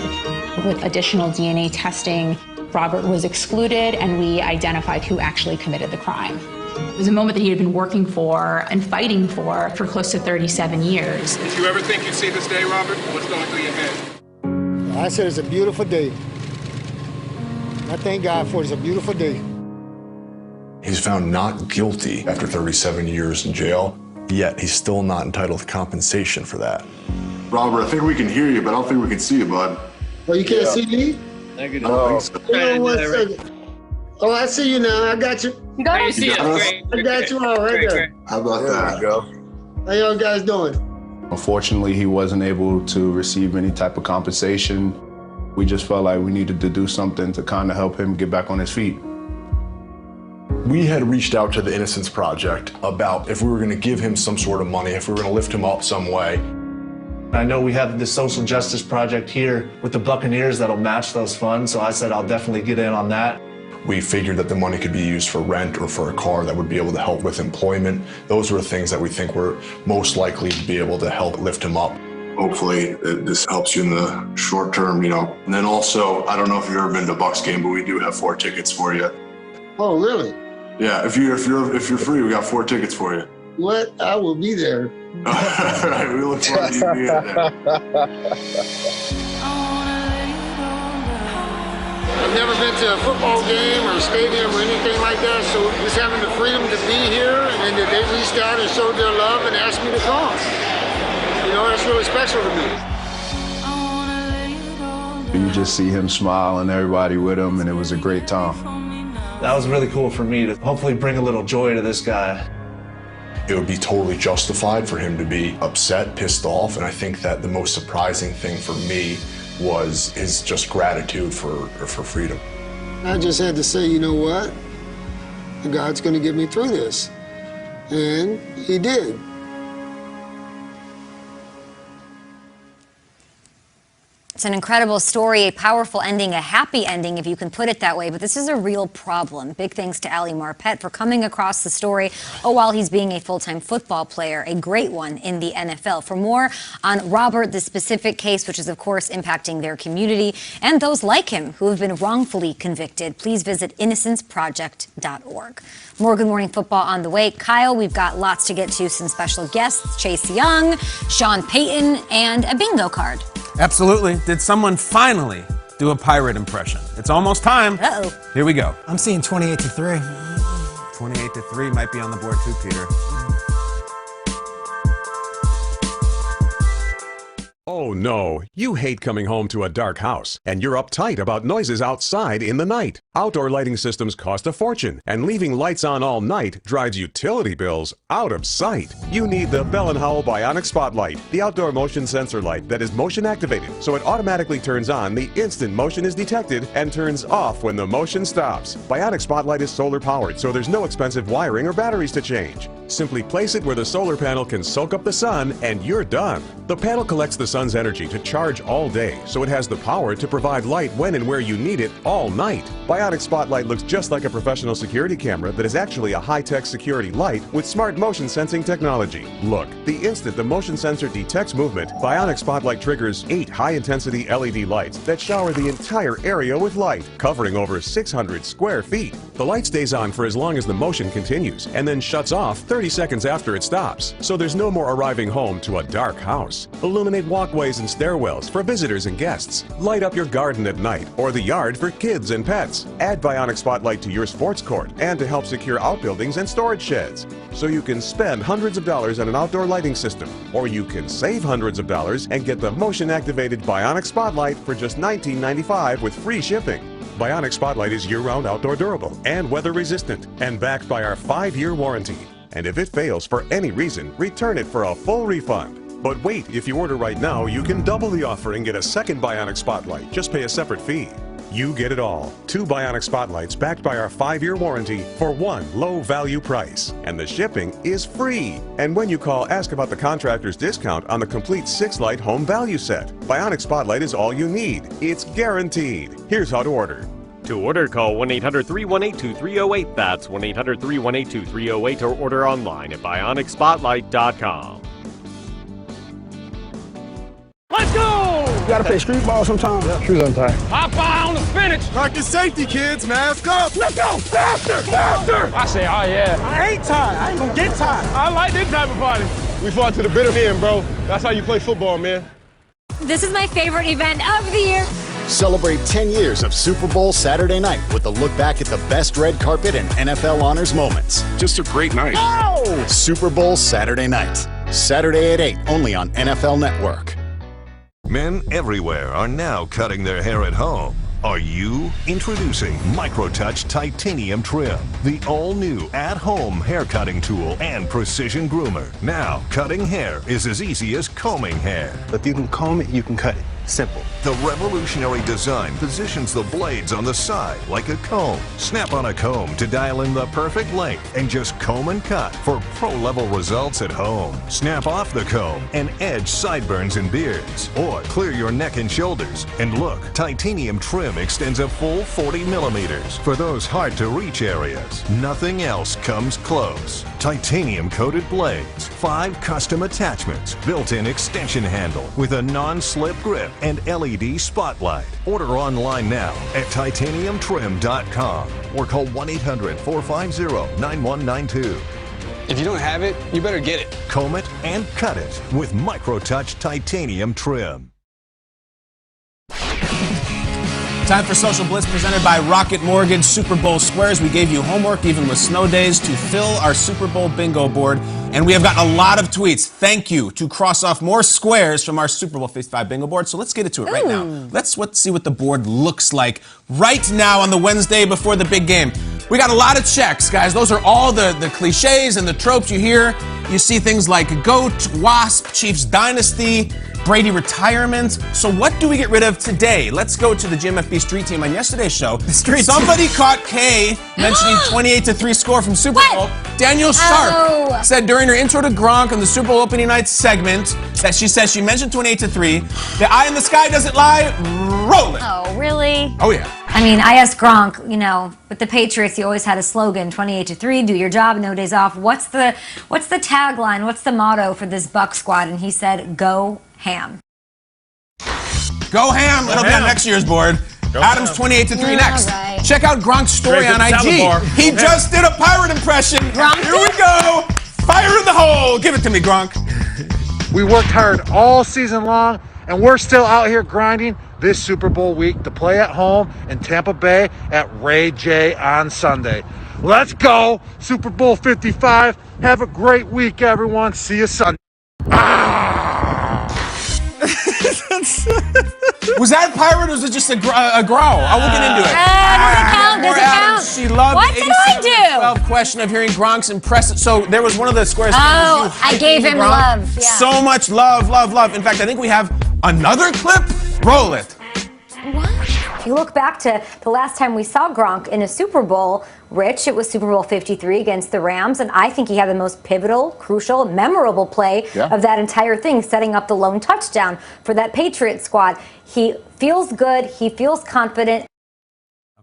With additional DNA testing, Robert was excluded, and we identified who actually committed the crime. It was a moment that he had been working for and fighting for close to 37 years. Did you ever think you'd see this day, Robert? What's going through your head? I said it's a beautiful day. I thank God for it. It's a beautiful day. He's found not guilty after 37 years in jail, yet he's still not entitled to compensation for that. Robert, I think we can hear you, but I don't think we can see you, bud. Oh, you can't see me? Negative. Hold on 1 second. Oh, I see you now. I got you. You got us? You got us? I got you all right there. How about that? Go. How y'all guys doing? Unfortunately, he wasn't able to receive any type of compensation. We just felt like we needed to do something to kind of help him get back on his feet. We had reached out to the Innocence Project about if we were going to give him some sort of money, if we were going to lift him up some way. I know we have the Social Justice Project here with the Buccaneers that'll match those funds, so I said I'll definitely get in on that. We figured that the money could be used for rent or for a car that would be able to help with employment. Those were the things that we think were most likely to be able to help lift him up. Hopefully this helps you in the short term, you know. And then also, I don't know if you've ever been to a Bucs game, but we do have 4 tickets for you. Oh, really? Yeah, if you're free, we got 4 tickets for you. What? I will be there. All right, we look forward to you being there. I've never been to a football game or a stadium or anything like that, so just having the freedom to be here and that they reached out and showed their love and asked me to come. You know, that's really special to me. You just see him smile and everybody with him, and it was a great time. That was really cool for me to hopefully bring a little joy to this guy. it would be totally justified for him to be upset, pissed off, and I think that the most surprising thing for me was his just gratitude for freedom. I just had to say, you know what? God's going to get me through this. And he did. It's an incredible story, a powerful ending, a happy ending, if you can put it that way. But this is a real problem. Big thanks to Ali Marpet for coming across the story while he's being a full-time football player, a great one in the NFL. For more on Robert, the specific case, which is, of course, impacting their community, and those like him who have been wrongfully convicted, please visit innocenceproject.org. More Good Morning Football on the way. Kyle, we've got lots to get to. Some special guests, Chase Young, Sean Payton, and a bingo card. Absolutely. Did someone finally do a pirate impression? It's almost time. Uh-oh. Here we go. I'm seeing 28-3. 28-3 might be on the board too, Peter. Oh no, you hate coming home to a dark house, and you're uptight about noises outside in the night. Outdoor lighting systems cost a fortune, and leaving lights on all night drives utility bills out of sight. You need the Bell & Howell Bionic Spotlight, the outdoor motion sensor light that is motion activated, so it automatically turns on the instant motion is detected and turns off when the motion stops. Bionic Spotlight is solar powered, so there's no expensive wiring or batteries to change. Simply place it where the solar panel can soak up the sun, and you're done. The panel collects the sun's energy to charge all day, so it has the power to provide light when and where you need it all night. Bionic Spotlight looks just like a professional security camera that is actually a high-tech security light with smart motion sensing technology. Look, the instant the motion sensor detects movement, Bionic Spotlight triggers 8 high-intensity LED lights that shower the entire area with light, covering over 600 square feet. The light stays on for as long as the motion continues, and then shuts off 30 seconds after it stops, so there's no more arriving home to a dark house. Illuminate walkways and stairwells for visitors and guests. Light up your garden at night or the yard for kids and pets. Add Bionic Spotlight to your sports court and to help secure outbuildings and storage sheds. So you can spend hundreds of dollars on an outdoor lighting system, or you can save hundreds of dollars and get the motion-activated Bionic Spotlight for just $19.95 with free shipping. Bionic Spotlight is year-round outdoor durable and weather-resistant and backed by our 5-year warranty. And if it fails for any reason, return it for a full refund. But wait, if you order right now, you can double the offer and get a second Bionic Spotlight. Just pay a separate fee. You get it all. 2 Bionic Spotlights backed by our 5-year warranty for one low-value price. And the shipping is free. And when you call, ask about the contractor's discount on the complete 6-light home value set. Bionic Spotlight is all you need. It's guaranteed. Here's how to order. To order, call 1-800-318-2308. That's 1-800-318-2308, or order online at BionicSpotlight.com. Let's go! You gotta play street ball sometime. Yeah. Shoes untied. Hop on the spinach! Practice safety, kids. Mask up. Let's go! Faster! Faster! I say, oh yeah. I ain't tired. I ain't gonna get tired. I like this type of party. We fought to the bitter end, bro. That's how you play football, man. This is my favorite event of the year. Celebrate 10 years of Super Bowl Saturday night with a look back at the best red carpet and NFL honors moments. Just a great night. Oh! Super Bowl Saturday night. Saturday at 8, only on NFL Network. Men everywhere are now cutting their hair at home. Are you? Introducing MicroTouch Titanium Trim, the all-new at-home hair cutting tool and precision groomer. Now, cutting hair is as easy as combing hair. If you can comb it, you can cut it. Simple. The revolutionary design positions the blades on the side like a comb. Snap on a comb to dial in the perfect length and just comb and cut for pro-level results at home. Snap off the comb and edge sideburns and beards. Or clear your neck and shoulders. And look, titanium trim extends a full 40 millimeters for those hard-to-reach areas. Nothing else comes close. Titanium-coated blades, 5 custom attachments, built-in extension handle with a non-slip grip, and LED spotlight. Order online now at titaniumtrim.com or call 1-800-450-9192. If you don't have it, you better get it. Comb it and cut it with MicroTouch Titanium Trim. Time for Social Blitz presented by Rocket Mortgage Super Bowl Squares. We gave you homework, even with snow days, to fill our Super Bowl bingo board. And we have gotten a lot of tweets. Thank you to cross off more squares from our Super Bowl 55 bingo board. So let's get into it right now. Let's see what the board looks like right now on the Wednesday before the big game. We got a lot of checks, guys. Those are all the cliches and the tropes you hear. You see things like GOAT, WASP, Chiefs Dynasty, Brady retirement. So what do we get rid of today? Let's go to the GMFB Street Team on yesterday's show. Somebody caught Kay mentioning 28-3 score from Super Bowl. Daniel Sharp said during her intro to Gronk on the Super Bowl opening night segment that she says she mentioned 28-3. The eye in the sky doesn't lie. Roll it. Oh, really? Oh, yeah. I mean, I asked Gronk, with the Patriots, you always had a slogan, 28-3, do your job, no days off. What's the tagline? What's the motto for this Buck squad? And he said, go ham. Go ham. It'll be on next year's board. Adams 28-3 next. Right. Check out Gronk's story on IG. He just did a pirate impression. Gronk Here we go. Fire in the hole. Give it to me, Gronk. We worked hard all season long, and we're still out here grinding this Super Bowl week to play at home in Tampa Bay at Ray J on Sunday. Let's go. Super Bowl 55. Have a great week, everyone. See you Sunday. Was that a pirate or was it just a growl? I will get into it. Does it count? She loved What did I do? 12 question of hearing Gronk's impressive. So there was one of the squares. Oh, I gave him love. Yeah. So much love, love, love. In fact, I think we have another clip. Roll it. What? If you look back to the last time we saw Gronk in a Super Bowl, Rich, it was Super Bowl 53 against the Rams, and I think he had the most pivotal, crucial, memorable play of that entire thing, setting up the lone touchdown for that Patriots squad. He feels good. He feels confident.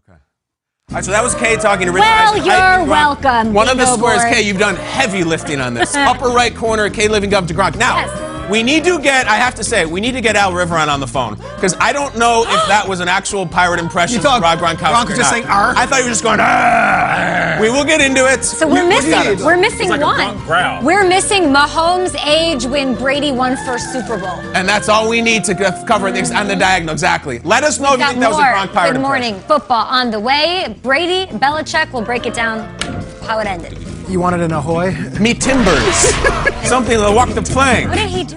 All right, so that was Kay talking to Rich. Well, you're welcome. One of the Bingo squares, board. Kay, you've done heavy lifting on this. Upper right corner, Kay living up to Gronk. Now, we need to get, I have to say, we need to get Al Riveron on the phone. Because I don't know if that was an actual pirate impression of Rob Gronkowski. Gronk was just saying, "Arr." I thought you were just going, "Arr." We will get into it. So we're missing one. We're missing Mahomes' age when Brady won first Super Bowl. And that's all we need to cover on the diagonal, exactly. Let us know if you think that was a Gronk pirate Good morning. Football on the way. Brady, Belichick will break it down how it ended. You wanted an ahoy? Meet Timbers. Something to walk the plank. What did he do?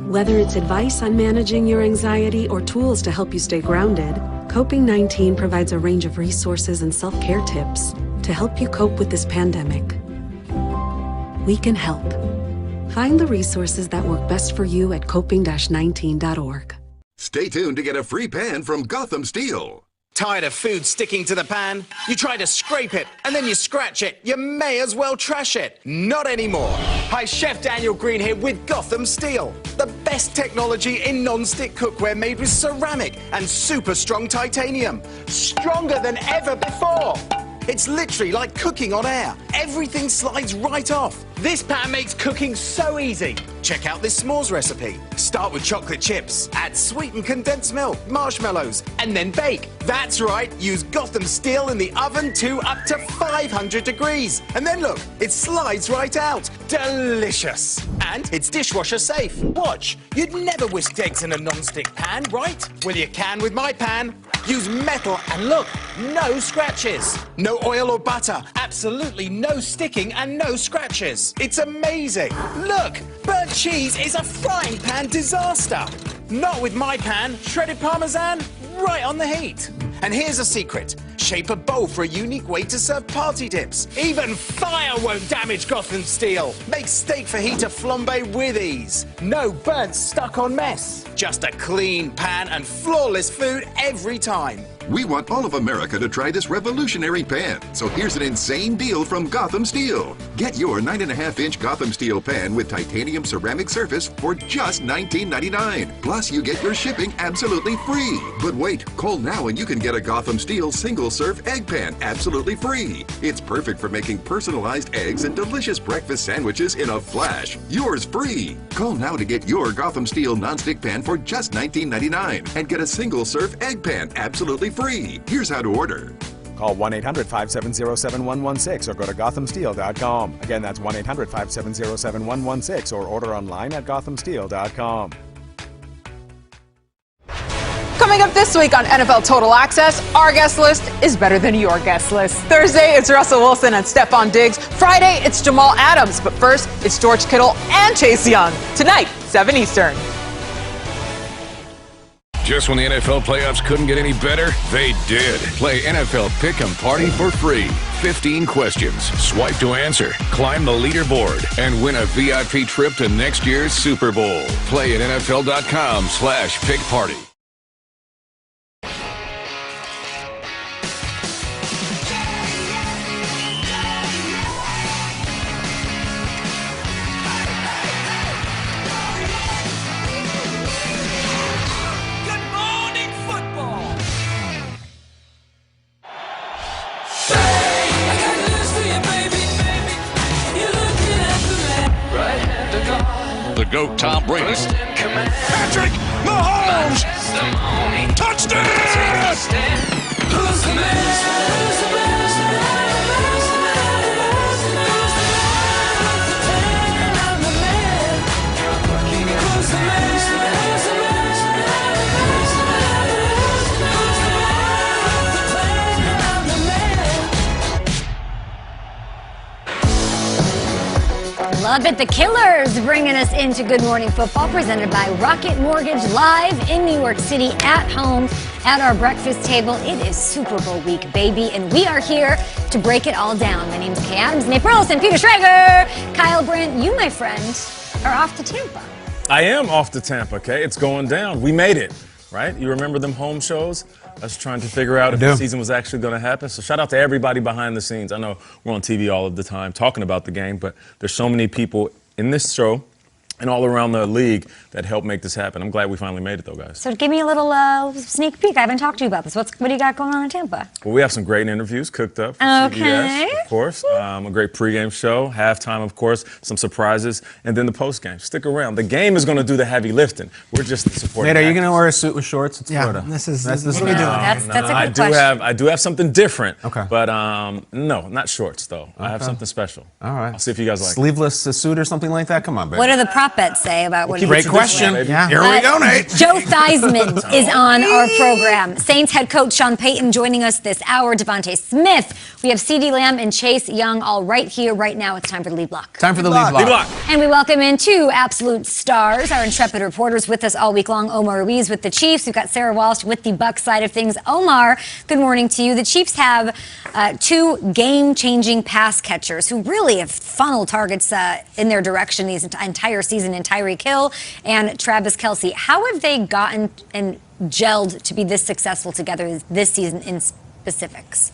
Whether it's advice on managing your anxiety or tools to help you stay grounded, Coping-19 provides a range of resources and self-care tips to help you cope with this pandemic. We can help. Find the resources that work best for you at coping-19.org. Stay tuned to get a free pan from Gotham Steel. Tired of food sticking to the pan? You try to scrape it, and then you scratch it. You may as well trash it. Not anymore. Hi, Chef Daniel Green here with Gotham Steel. The best technology in non-stick cookware made with ceramic and super strong titanium. Stronger than ever before. It's literally like cooking on air. Everything slides right off. This pan makes cooking so easy. Check out this s'mores recipe. Start with chocolate chips, add sweetened condensed milk, marshmallows, and then bake. That's right, use Gotham Steel in the oven to up to 500 degrees. And then look, it slides right out. Delicious. And it's dishwasher safe. Watch, you'd never whisk eggs in a non-stick pan, right? Well, you can with my pan. Use metal and look, no scratches. No oil or butter, absolutely no sticking and no scratches. It's amazing. Look, burnt cheese is a frying pan disaster. Not with my pan, shredded parmesan, right on the heat. And here's a secret. Shape a bowl for a unique way to serve party dips. Even fire won't damage Gotham Steel. Make steak fajita flambe with ease. No burnt stuck on mess. Just a clean pan and flawless food every time. We want all of America to try this revolutionary pan. So here's an insane deal from Gotham Steel. Get your 9.5-inch Gotham Steel pan with titanium ceramic surface for just $19.99. Plus, you get your shipping absolutely free. But wait, call now and you can get a Gotham Steel single-serve egg pan absolutely free. It's perfect for making personalized eggs and delicious breakfast sandwiches in a flash. Yours free. Call now to get your Gotham Steel nonstick pan for just $19.99 and get a single-serve egg pan absolutely free. Here's how to order. Call 1-800-570-7116 or go to GothamSteel.com. Again, that's 1-800-570-7116 or order online at GothamSteel.com. Coming Coming up this week on NFL Total Access, our guest list is better than your guest list. Thursday, it's Russell Wilson and Stephon Diggs. Friday, it's Jamal Adams. But first, it's George Kittle and Chase Young. Tonight, 7 Eastern. Just when the NFL playoffs couldn't get any better, they did. Play NFL Pick'em Party for free. 15 questions. Swipe to answer. Climb the leaderboard. And win a VIP trip to next year's Super Bowl. Play at NFL.com/pickparty. The GOAT Tom Brady. Patrick Mahomes! Touchdown! Who's the Love it. The Killers bringing us into Good Morning Football, presented by Rocket Mortgage, live in New York City at home at our breakfast table. It is Super Bowl week, baby, and we are here to break it all down. My name is Kay Adams, Nate Burleson, Peter Schrager, Kyle Brandt. You, my friend, are off to Tampa. I am off to Tampa, Kay. It's going down. We made it, right? You remember them home shows? Us trying to figure out if the season was actually going to happen. So shout out to everybody behind the scenes. I know we're on TV all of the time talking about the game, but there's so many people in this show and all around the league that helped make this happen. I'm glad we finally made it, though, guys. So give me a little sneak peek. I haven't talked to you about this. What do you got going on in Tampa? Well, we have some great interviews cooked up for CBS, of course. A great pregame show, halftime, of course, some surprises, and then the postgame. Stick around. The game is going to do the heavy lifting. We're just the supporting. Nate, are you going to wear a suit with shorts? It's Florida. This is what we doing. That's a good question. I do have something different. Okay. But no, not shorts, though. I have something special. All right. I'll see if you guys like it. Sleeveless suit or something like that? Come on, baby. What do the prop bets say about what Great question. Yeah. Here we go, Nate. Joe Theismann is on our program. Saints head coach Sean Payton joining us this hour. Devontae Smith. We have CeeDee Lamb and Chase Young all right here, right now. It's time for the lead block. Time for the lead block. And we welcome in two absolute stars, our intrepid reporters with us all week long. Omar Ruiz with the Chiefs. We've got Sarah Walsh with the Bucs side of things. Omar, good morning to you. The Chiefs have two game-changing pass catchers who really have funneled targets in their direction these entire season in Tyreek Hill and Travis Kelce. How have they gotten and gelled to be this successful together this season in specifics?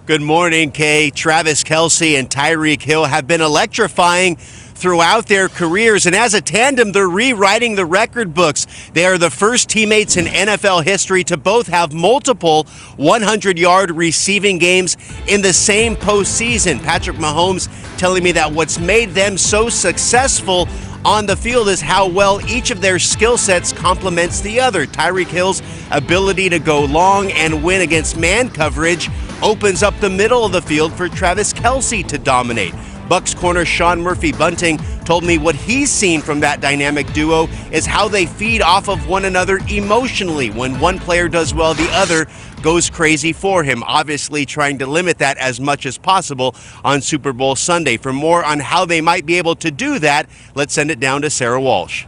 Good morning, Kay. Travis Kelce and Tyreek Hill have been electrifying throughout their careers, and as a tandem, they're rewriting the record books. They are the first teammates in NFL history to both have multiple 100-yard receiving games in the same postseason. Patrick Mahomes telling me that what's made them so successful on the field is how well each of their skill sets complements the other. Tyreek Hill's ability to go long and win against man coverage opens up the middle of the field for Travis Kelce to dominate. Bucs corner Sean Murphy-Bunting told me what he's seen from that dynamic duo is how they feed off of one another emotionally. When one player does well, the other goes crazy for him, obviously trying to limit that as much as possible on Super Bowl Sunday. For more on how they might be able to do that, let's send it down to Sarah Walsh.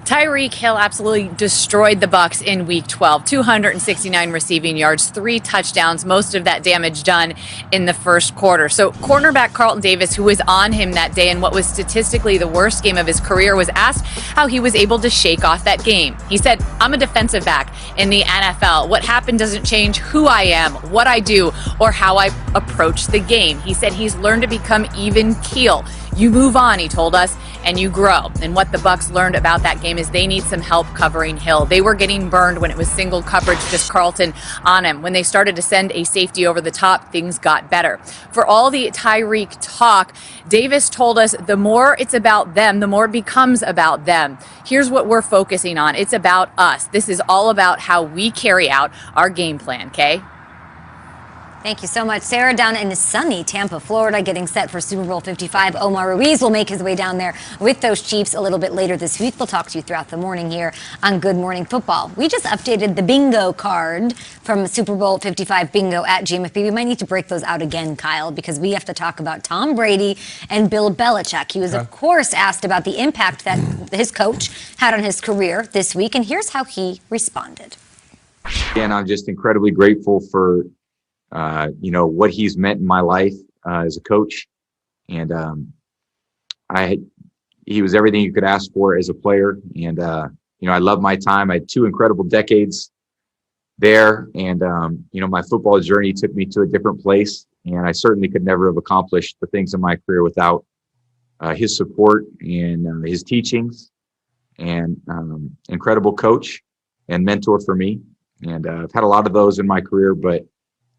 Tyreek Hill absolutely destroyed the Bucs in Week 12. 269 receiving yards, 3 touchdowns, most of that damage done in the first quarter. So cornerback Carlton Davis, who was on him that day in what was statistically the worst game of his career, was asked how he was able to shake off that game. He said, "I'm a defensive back in the NFL. What happened doesn't change who I am, what I do, or how I approach the game." He said he's learned to become even keel. You move on, he told us, and you grow. And what the Bucs learned about that game is they need some help covering Hill. They were getting burned when it was single coverage, just Carlton on him. When they started to send a safety over the top, things got better. For all the Tyreek talk, Davis told us the more it's about them, the more it becomes about them. Here's what we're focusing on. It's about us. This is all about how we carry out our game plan, okay? Thank you so much. Sarah down in sunny Tampa, Florida, getting set for Super Bowl 55. Omar Ruiz will make his way down there with those Chiefs a little bit later this week. We'll talk to you throughout the morning here on Good Morning Football. We just updated the bingo card from Super Bowl 55 bingo at GMFB. We might need to break those out again, Kyle, because we have to talk about Tom Brady and Bill Belichick. He was, of course, asked about the impact that his coach had on his career this week, and here's how he responded. And I'm just incredibly grateful for what he's meant in my life as a coach. And he was everything you could ask for as a player. And, I love my time. I had 2 incredible decades there. And, my football journey took me to a different place. And I certainly could never have accomplished the things in my career without his support and his teachings, and incredible coach and mentor for me. And I've had a lot of those in my career, but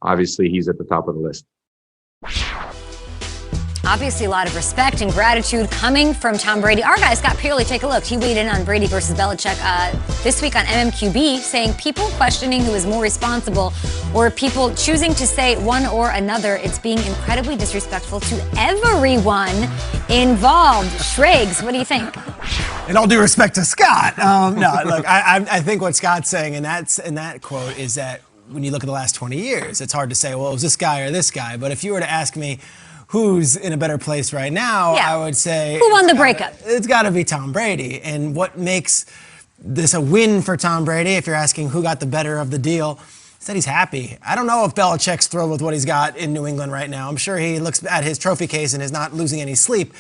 obviously, he's at the top of the list. Obviously, a lot of respect and gratitude coming from Tom Brady. Our guy, Scott Pearley, take a look. He weighed in on Brady versus Belichick this week on MMQB, saying people questioning who is more responsible or people choosing to say one or another. It's being incredibly disrespectful to everyone involved. Shriggs, what do you think? In all due respect to Scott, no, look, I think what Scott's saying in that quote is that when you look at the last 20 years, it's hard to say, well, it was this guy or this guy. But if you were to ask me who's in a better place right now, I would say... Who won the breakup? It's got to be Tom Brady. And what makes this a win for Tom Brady, if you're asking who got the better of the deal, is that he's happy. I don't know if Belichick's thrilled with what he's got in New England right now. I'm sure he looks at his trophy case and is not losing any sleep.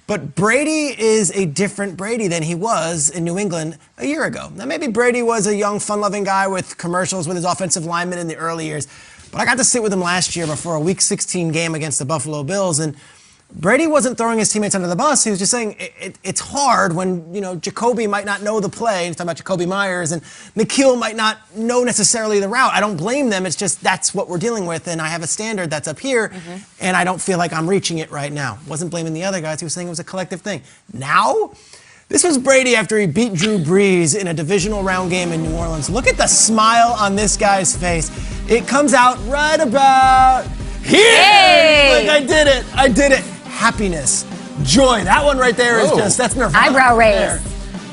But Brady is a different Brady than he was in New England a year ago. Now, maybe Brady was a young, fun-loving guy with commercials with his offensive linemen in the early years. But I got to sit with him last year before a Week 16 game against the Buffalo Bills, and Brady wasn't throwing his teammates under the bus. He was just saying it's hard when, Jacoby might not know the play. He's talking about Jacoby Myers, and Nikhil might not know necessarily the route. I don't blame them. It's just that's what we're dealing with, and I have a standard that's up here, and I don't feel like I'm reaching it right now. Wasn't blaming the other guys. He was saying it was a collective thing. Now, this was Brady after he beat Drew Brees in a divisional round game in New Orleans. Look at the smile on this guy's face. It comes out right about here. Hey! Like, I did it. Happiness, joy. That one right there is that's Nirvana. Eyebrow raise. There.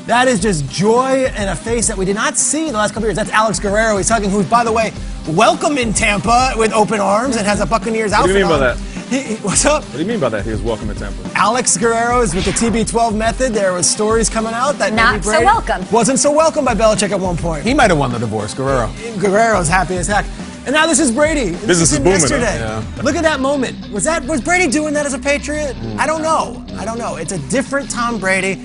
That is just joy and a face that we did not see in the last couple of years. That's Alex Guerrero. He's talking, who's, by the way, welcome in Tampa with open arms and has a Buccaneers outfit on. What do you mean by that? What's up? What do you mean by that? He was welcome in Tampa. Alex Guerrero is with the TB12 method. There was stories coming out that not so welcome. Wasn't so welcome by Belichick at one point. He might have won the divorce, Guerrero. Guerrero's happy as heck. And now this is Brady. Business is booming. Yesterday. Yeah. Look at that moment. Was Brady doing that as a Patriot? I don't know. It's a different Tom Brady.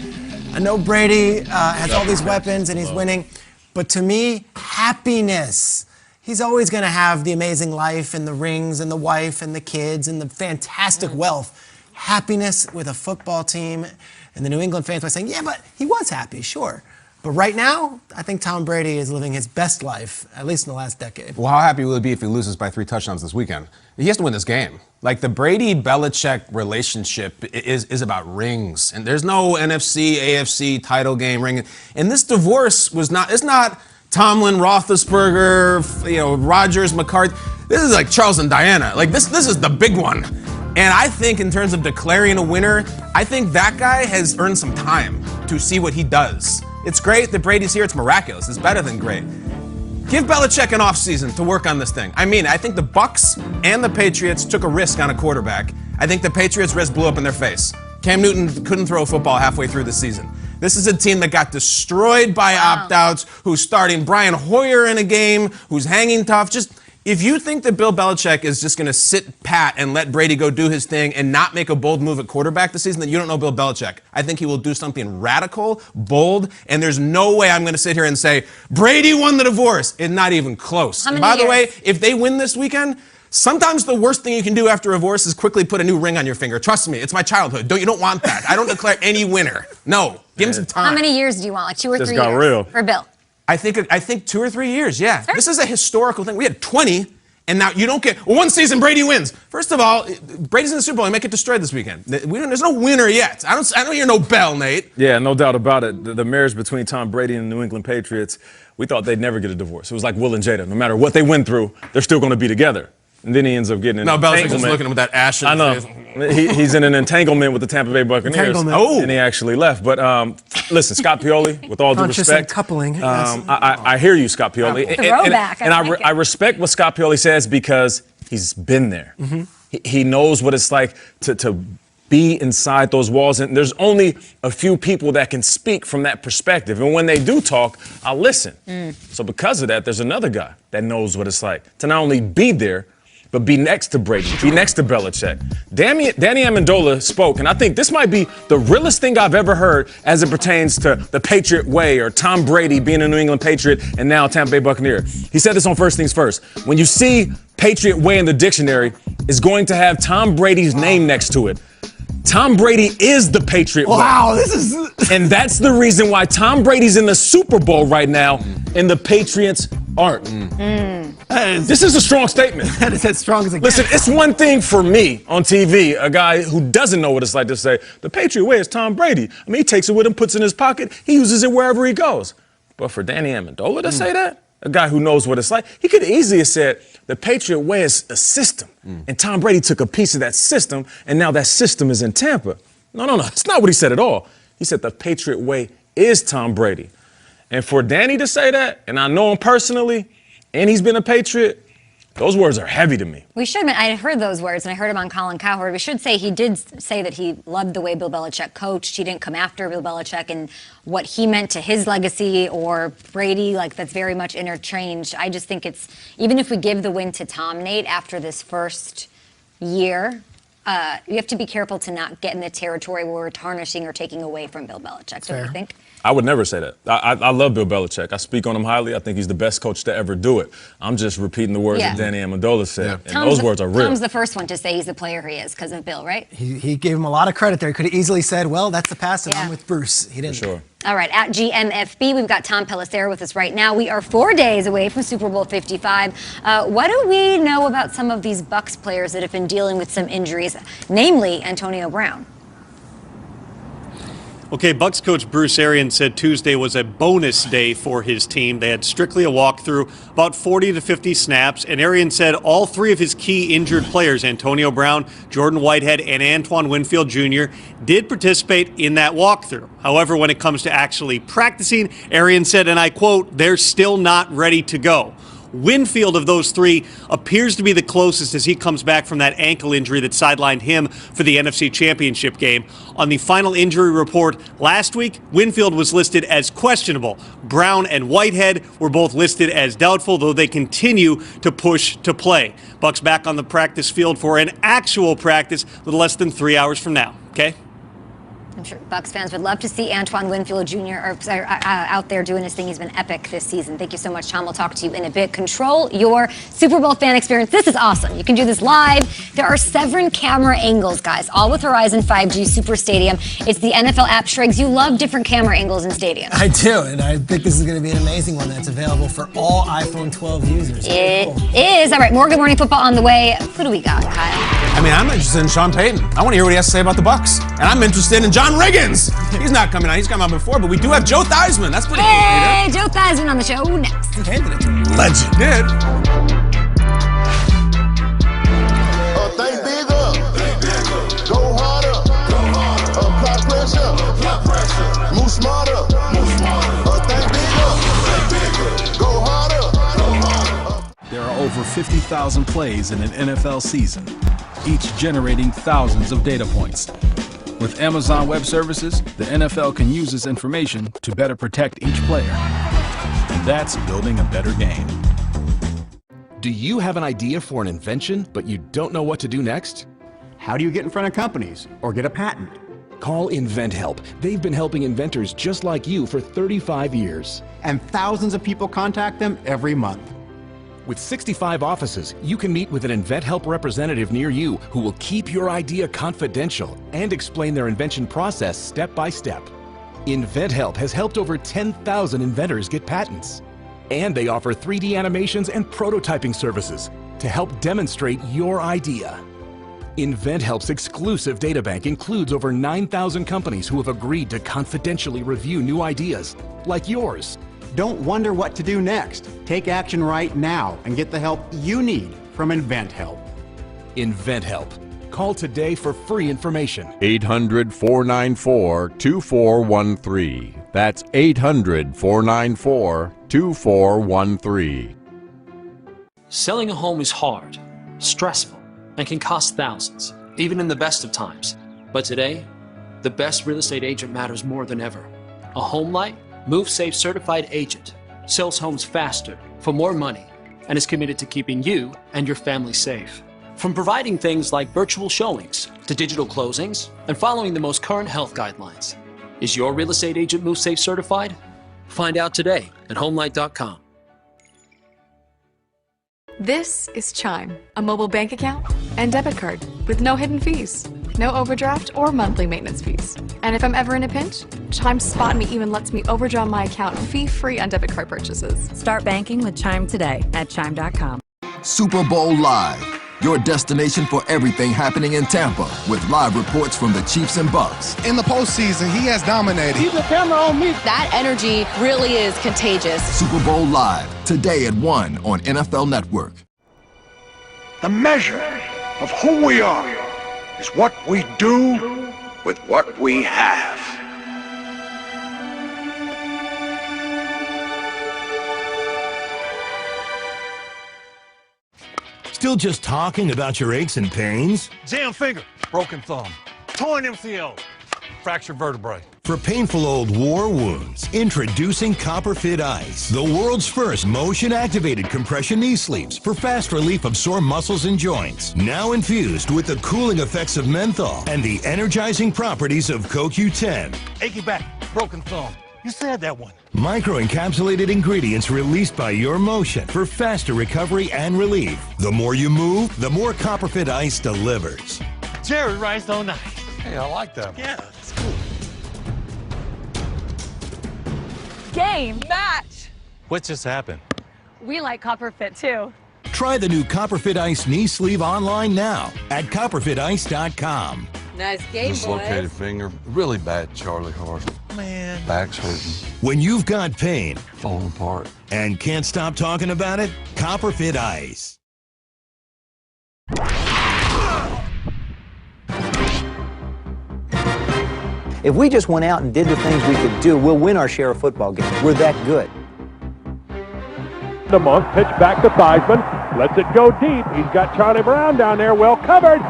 I know Brady has all these weapons and he's winning. But to me, happiness. He's always going to have the amazing life and the rings and the wife and the kids and the fantastic wealth. Happiness with a football team. And the New England fans were saying, yeah, but he was happy, sure. But right now, I think Tom Brady is living his best life, at least in the last decade. Well, how happy will he be if he loses by 3 touchdowns this weekend? He has to win this game. Like, the Brady-Belichick relationship is about rings. And there's no NFC, AFC title game ring. And this divorce it's not Tomlin, Roethlisberger, Rodgers, McCarthy. This is like Charles and Diana. Like, this is the big one. And I think in terms of declaring a winner, I think that guy has earned some time to see what he does. It's great that Brady's here. It's miraculous. It's better than great. Give Belichick an offseason to work on this thing. I think the Bucs and the Patriots took a risk on a quarterback. I think the Patriots' risk blew up in their face. Cam Newton couldn't throw a football halfway through the season. This is a team that got destroyed by opt-outs, who's starting Brian Hoyer in a game, who's hanging tough. If you think that Bill Belichick is just going to sit pat and let Brady go do his thing and not make a bold move at quarterback this season, then you don't know Bill Belichick. I think he will do something radical, bold, and there's no way I'm going to sit here and say, Brady won the divorce. It's not even close. And by the way, if they win this weekend, sometimes the worst thing you can do after a divorce is quickly put a new ring on your finger. Trust me, it's my childhood. You don't want that. I don't declare any winner. No, give him some time. How many years do you want? Like 2 or 3 years? This got real. For Bill? I think 2 or 3 years, yeah. Sure. This is a historical thing. We had 20, and now you don't get one season Brady wins. First of all, Brady's in the Super Bowl. He might get destroyed this weekend. There's no winner yet. I don't hear no bell, Nate. Yeah, no doubt about it. The marriage between Tom Brady and the New England Patriots, we thought they'd never get a divorce. It was like Will and Jada. No matter what they went through, they're still going to be together. And then he ends up getting an No, Belichick entanglement. just looking with that ash in I know. his face. He's in an entanglement with the Tampa Bay Buccaneers. And he actually left. But listen, Scott Pioli, with all due Conscious respect. uncoupling. I hear you, Scott Pioli. Throwback. I respect what Scott Pioli says because he's been there. He knows what it's like to be inside those walls. And there's only a few people that can speak from that perspective. And when they do talk, I'll listen. So because of that, there's another guy that knows what it's like to not only be there, but be next to Brady, be next to Belichick. Danny Amendola spoke, and I think this might be the realest thing I've ever heard as it pertains to the Patriot way or Tom Brady being a New England Patriot and now Tampa Bay Buccaneer. He said this on First Things First. When you see Patriot way in the dictionary, it's going to have Tom Brady's name next to it. Tom Brady is the Patriot way. Wow, this is... And that's the reason why Tom Brady's in the Super Bowl right now and the Patriots aren't. This is a strong statement. That is as strong as it gets. Listen, it's one thing for me on TV, a guy who doesn't know what it's like to say, the Patriot way is Tom Brady. I mean, he takes it with him, puts it in his pocket, he uses it wherever he goes. But for Danny Amendola to say that, a guy who knows what it's like, he could easily have said, the Patriot way is a system. And Tom Brady took a piece of that system, and now that system is in Tampa. No. That's not what he said at all. He said the Patriot way is Tom Brady. And for Danny to say that, and I know him personally, and he's been a Patriot, those words are heavy to me. We should, I heard those words, and I heard them on Colin Cowherd. We should say he did say that he loved the way Bill Belichick coached. He didn't come after Bill Belichick and what he meant to his legacy or Brady, like that's very much interchanged. I just think it's, even if we give the win to Tom, Nate, after this first year, you have to be careful to not get in the territory where we're tarnishing or taking away from Bill Belichick. Don't you think? I would never say that. I love Bill Belichick. I speak on him highly. I think he's the best coach to ever do it. I'm just repeating the words that Danny Amendola said, and those words are real. Tom's the first one to say he's the player he is because of Bill, right? He gave him a lot of credit there. He could have easily said, well, that's the past, and I'm with Bruce. He didn't. For sure. All right, at GMFB, we've got Tom Pelissero with us right now. We are 4 days away from Super Bowl 55. What do we know about some of these Bucs players that have been dealing with some injuries, namely Antonio Brown? Okay, Bucs coach Bruce Arians said Tuesday was a bonus day for his team. They had strictly a walkthrough, about 40 to 50 snaps, and Arians said all three of his key injured players, Antonio Brown, Jordan Whitehead, and Antoine Winfield Jr., did participate in that walkthrough. However, when it comes to actually practicing, Arians said, and I quote, they're still not ready to go. Winfield of those three appears to be the closest as he comes back from that ankle injury that sidelined him for the NFC Championship game. On the final injury report last week, Winfield was listed as questionable. Brown and Whitehead were both listed as doubtful, though they continue to push to play. Bucs back on the practice field for an actual practice a little less than 3 hours from now. Okay? I'm sure Bucs fans would love to see Antoine Winfield Jr. Out there doing his thing. He's been epic this season. Thank you so much, Tom. We'll talk to you in a bit. Control your Super Bowl fan experience. This is awesome. You can do this live. There are 7 camera angles, guys, all with Verizon 5G Super Stadium. It's the NFL app, Shrigs. You love different camera angles in stadiums. I do, and I think this is going to be an amazing one that's available for all iPhone 12 users. It is. All right, more Good Morning Football on the way. Who do we got, Kyle? I mean, I'm interested in Sean Payton. I want to hear what he has to say about the Bucs. And I'm interested in John Riggins. He's not coming out. He's come out before, but we do have Joe Theismann. That's pretty cool. Hey, Joe Theismann on the show next. Legend. Did. Think bigger. Go harder. Apply pressure. Move smarter. Think bigger. Go harder. There are over 50,000 plays in an NFL season, each generating thousands of data points. With Amazon Web Services, the NFL can use this information to better protect each player. And that's building a better game. Do you have an idea for an invention, but you don't know what to do next? How do you get in front of companies or get a patent? Call InventHelp. They've been helping inventors just like you for 35 years. And thousands of people contact them every month. With 65 offices, you can meet with an InventHelp representative near you who will keep your idea confidential and explain their invention process step by step. InventHelp has helped over 10,000 inventors get patents. And they offer 3D animations and prototyping services to help demonstrate your idea. InventHelp's exclusive databank includes over 9,000 companies who have agreed to confidentially review new ideas, like yours. Don't wonder what to do next. Take action right now and get the help you need from InventHelp. InventHelp. Call today for free information. 800-494-2413. That's 800-494-2413. Selling a home is hard, stressful, and can cost thousands, even in the best of times. But today, the best real estate agent matters more than ever. A HomeLight, MoveSafe certified agent sells homes faster for more money and is committed to keeping you and your family safe. From providing things like virtual showings to digital closings and following the most current health guidelines. Is your real estate agent MoveSafe certified? Find out today at HomeLight.com. This is Chime, a mobile bank account and debit card with no hidden fees, no overdraft or monthly maintenance fees. And if I'm ever in a pinch, Chime Spot Me even lets me overdraw my account fee-free on debit card purchases. Start banking with Chime today at Chime.com. Super Bowl Live, your destination for everything happening in Tampa, with live reports from the Chiefs and Bucs. In the postseason, he has dominated. Keep the camera on me. That energy really is contagious. Super Bowl Live, today at 1 on NFL Network. The measure of who we are is what we do with what we have. Still just talking about your aches and pains? Jam finger, broken thumb, torn MCL, fractured vertebrae. For painful old war wounds, introducing CopperFit Ice, the world's first motion-activated compression knee sleeves for fast relief of sore muscles and joints. Now infused with the cooling effects of menthol and the energizing properties of CoQ10. Achy back, broken thumb. You said that one. Microencapsulated ingredients released by your motion for faster recovery and relief. The more you move, the more CopperFit Ice delivers. Jerry Rice on ice. Hey, I like that one. Yeah, that's cool. Game match. What just happened? We like CopperFit too. Try the new CopperFit Ice knee sleeve online now at copperfitice.com. Nice game, Dislocated boys. finger, really bad, Charlie Hart. Man. Back's hurting. When you've got pain, falling apart, and can't stop talking about it, CopperFit Ice. If we just went out and did the things we could do, we'll win our share of football games. We're that good. The monk pitch back to Theismann. Lets it go deep. He's got Charlie Brown down there well covered.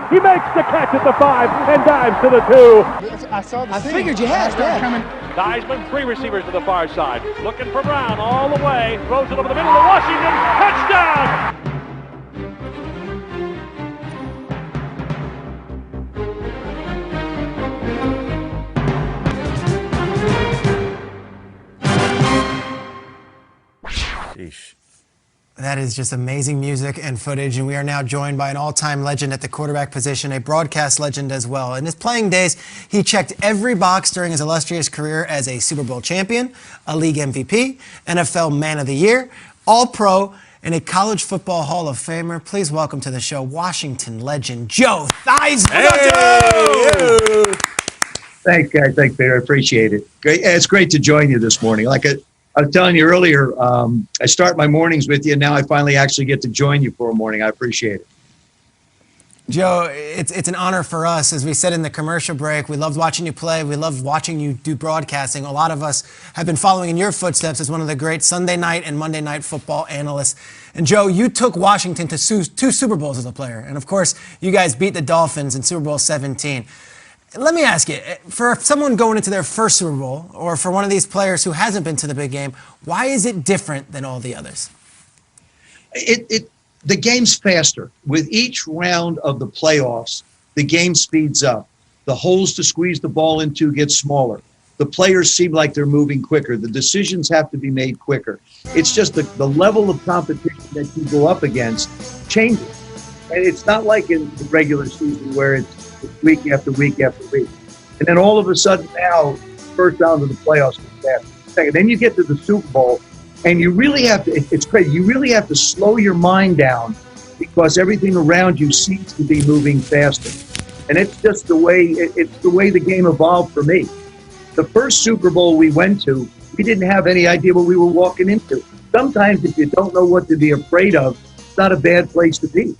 He makes the catch at the 5 and dives to the 2. I figured you had that. Theismann, 3 receivers to the far side. Looking for Brown all the way. Throws it over the middle to Washington. Touchdown! Sheesh. That is just amazing music and footage, and we are now joined by an all-time legend at the quarterback position, a broadcast legend as well. In his playing days, he checked every box during his illustrious career as a Super Bowl champion, a league MVP, NFL Man of the Year, All-Pro, and a college football Hall of Famer. Please welcome to the show Washington legend Joe Theismann. Hey! Thanks, guys. Thanks, Peter. I appreciate it. Great. It's great to join you this morning. Like I was telling you earlier, I start my mornings with you, and now I finally actually get to join you for a morning. I appreciate it. Joe, it's an honor for us. As we said in the commercial break, we loved watching you play. We loved watching you do broadcasting. A lot of us have been following in your footsteps as one of the great Sunday night and Monday night football analysts. And Joe, you took Washington to 2 Super Bowls as a player. And of course, you guys beat the Dolphins in Super Bowl 17. Let me ask you, for someone going into their first Super Bowl, or for one of these players who hasn't been to the big game, why is it different than all the others? The game's faster. With each round of the playoffs, the game speeds up. The holes to squeeze the ball into get smaller. The players seem like they're moving quicker. The decisions have to be made quicker. It's just the level of competition that you go up against changes. And it's not like in the regular season where it's week after week after week. And then all of a sudden now, first round of the playoffs is fast. Then you get to the Super Bowl, and you really have to, it's crazy, you really have to slow your mind down because everything around you seems to be moving faster. And it's just the way, the game evolved for me. The first Super Bowl we went to, we didn't have any idea what we were walking into. Sometimes if you don't know what to be afraid of, It's not a bad place to be.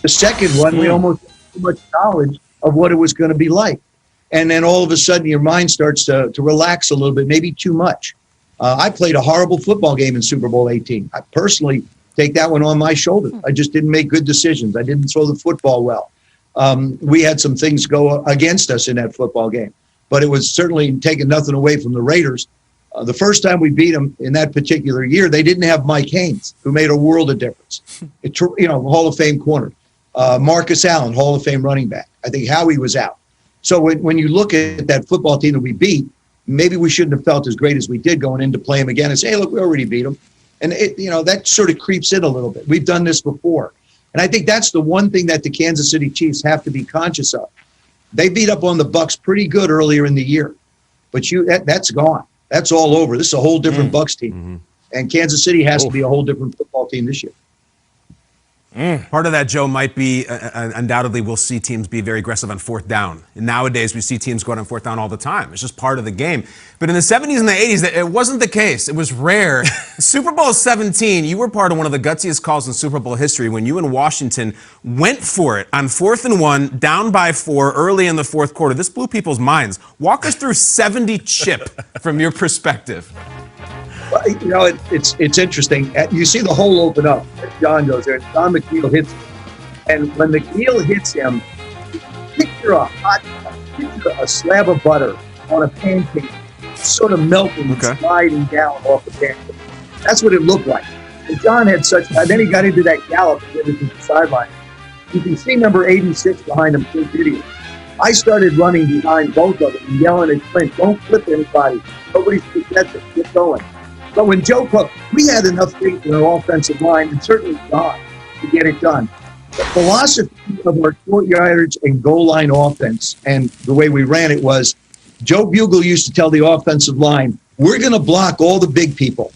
The second one, we almost had too much knowledge of what it was going to be like. And then all of a sudden, your mind starts to relax a little bit, maybe too much. I played a horrible football game in Super Bowl 18. I personally take that one on my shoulder. I just didn't make good decisions. I didn't throw the football well. We had some things go against us in that football game, but it was certainly taking nothing away from the Raiders. The first time we beat them in that particular year, they didn't have Mike Haynes, who made a world of difference. Hall of Fame corner. Marcus Allen, Hall of Fame running back. I think Howie was out. So when you look at that football team that we beat, maybe we shouldn't have felt as great as we did going in to play them again and say, hey, look, we already beat them. And that sort of creeps in a little bit. We've done this before. And I think that's the one thing that the Kansas City Chiefs have to be conscious of. They beat up on the Bucs pretty good earlier in the year, but that's gone. That's all over. This is a whole different Bucs team. Mm-hmm. And Kansas City has to be a whole different football team this year. Part of that, Joe, might be undoubtedly we'll see teams be very aggressive on fourth down. And nowadays, we see teams go on fourth down all the time. It's just part of the game. But in the 70s and the 80s, it wasn't the case. It was rare. Super Bowl 17, you were part of one of the gutsiest calls in Super Bowl history when you and Washington went for it on 4th and 1, down by 4 early in the fourth quarter. This blew people's minds. Walk us through 70 chip from your perspective. Well, it's interesting. You see the hole open up. John goes there. Don McNeil hits him. And when McNeil hits him, picture a slab of butter on a pancake, sort of melting and sliding down off the pancake. That's what it looked like. And John had and then he got into that gallop and get into the sideline. You can see number 86 behind him, Clint Video. I started running behind both of them and yelling at Clint, don't flip anybody. Nobody's protected. Get going. But when Joe Cook, we had enough faith in our offensive line, and certainly John, to get it done. The philosophy of our short yardage and goal line offense and the way we ran it was, Joe Bugle used to tell the offensive line, we're going to block all the big people.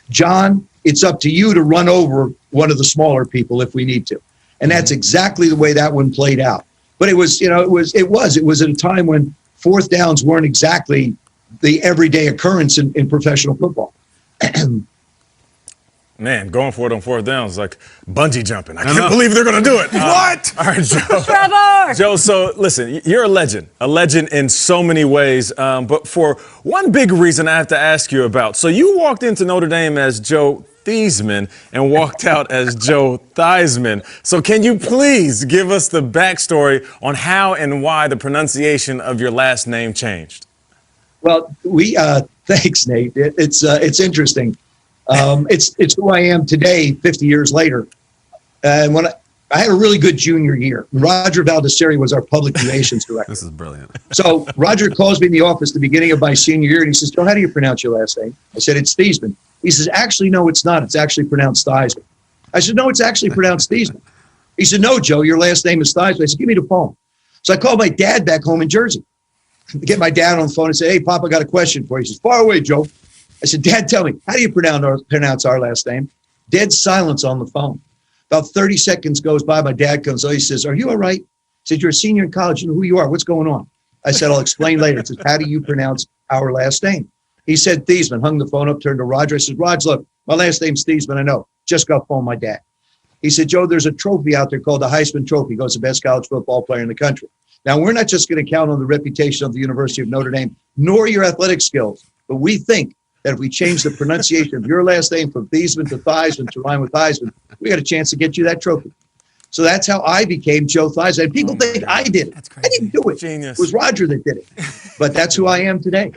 John, it's up to you to run over one of the smaller people if we need to. And that's exactly the way that one played out. But it was at a time when fourth downs weren't exactly the everyday occurrence in professional football. Man, going for it on fourth down is like bungee jumping. I can't believe they're going to do it. What? All right, Joe. Trevor! Joe, so listen, you're a legend in so many ways. But for one big reason I have to ask you about. So you walked into Notre Dame as Joe Theismann and walked out as Joe Theismann. So can you please give us the backstory on how and why the pronunciation of your last name changed? Well, thanks, Nate. It's interesting. It's who I am today, 50 years later. And when I had a really good junior year. Roger Baldessari was our public relations director. This is brilliant. So Roger calls me in the office at the beginning of my senior year, and he says, Joe, how do you pronounce your last name? I said, it's Theismann. He says, actually, no, it's not. It's actually pronounced Theismann. I said, no, it's actually pronounced Theismann. He said, no, Joe, your last name is Theismann. I said, give me the phone. So I called my dad back home in Jersey. Get my dad on the phone and say, hey, Pop, I got a question for you. He says, far away, Joe. I said, Dad, tell me, how do you pronounce our last name? Dead silence on the phone. About 30 seconds goes by. My dad comes over. He says, are you all right? He said, you're a senior in college. You know who you are. What's going on? I said, I'll explain later. He says, how do you pronounce our last name? He said, Theismann. Hung the phone up, turned to Roger. I said, Rog, look, my last name's Theismann. I know. Just got phone my dad. He said, Joe, there's a trophy out there called the Heisman Trophy. Goes to the best college football player in the country. Now, we're not just going to count on the reputation of the University of Notre Dame, nor your athletic skills, but we think that if we change the pronunciation of your last name from Theismann to Theismann to rhyme with Heisman, we got a chance to get you that trophy. So that's how I became Joe Theismann. And people think I did it. I didn't do it. Genius. It was Roger that did it. But that's who I am today.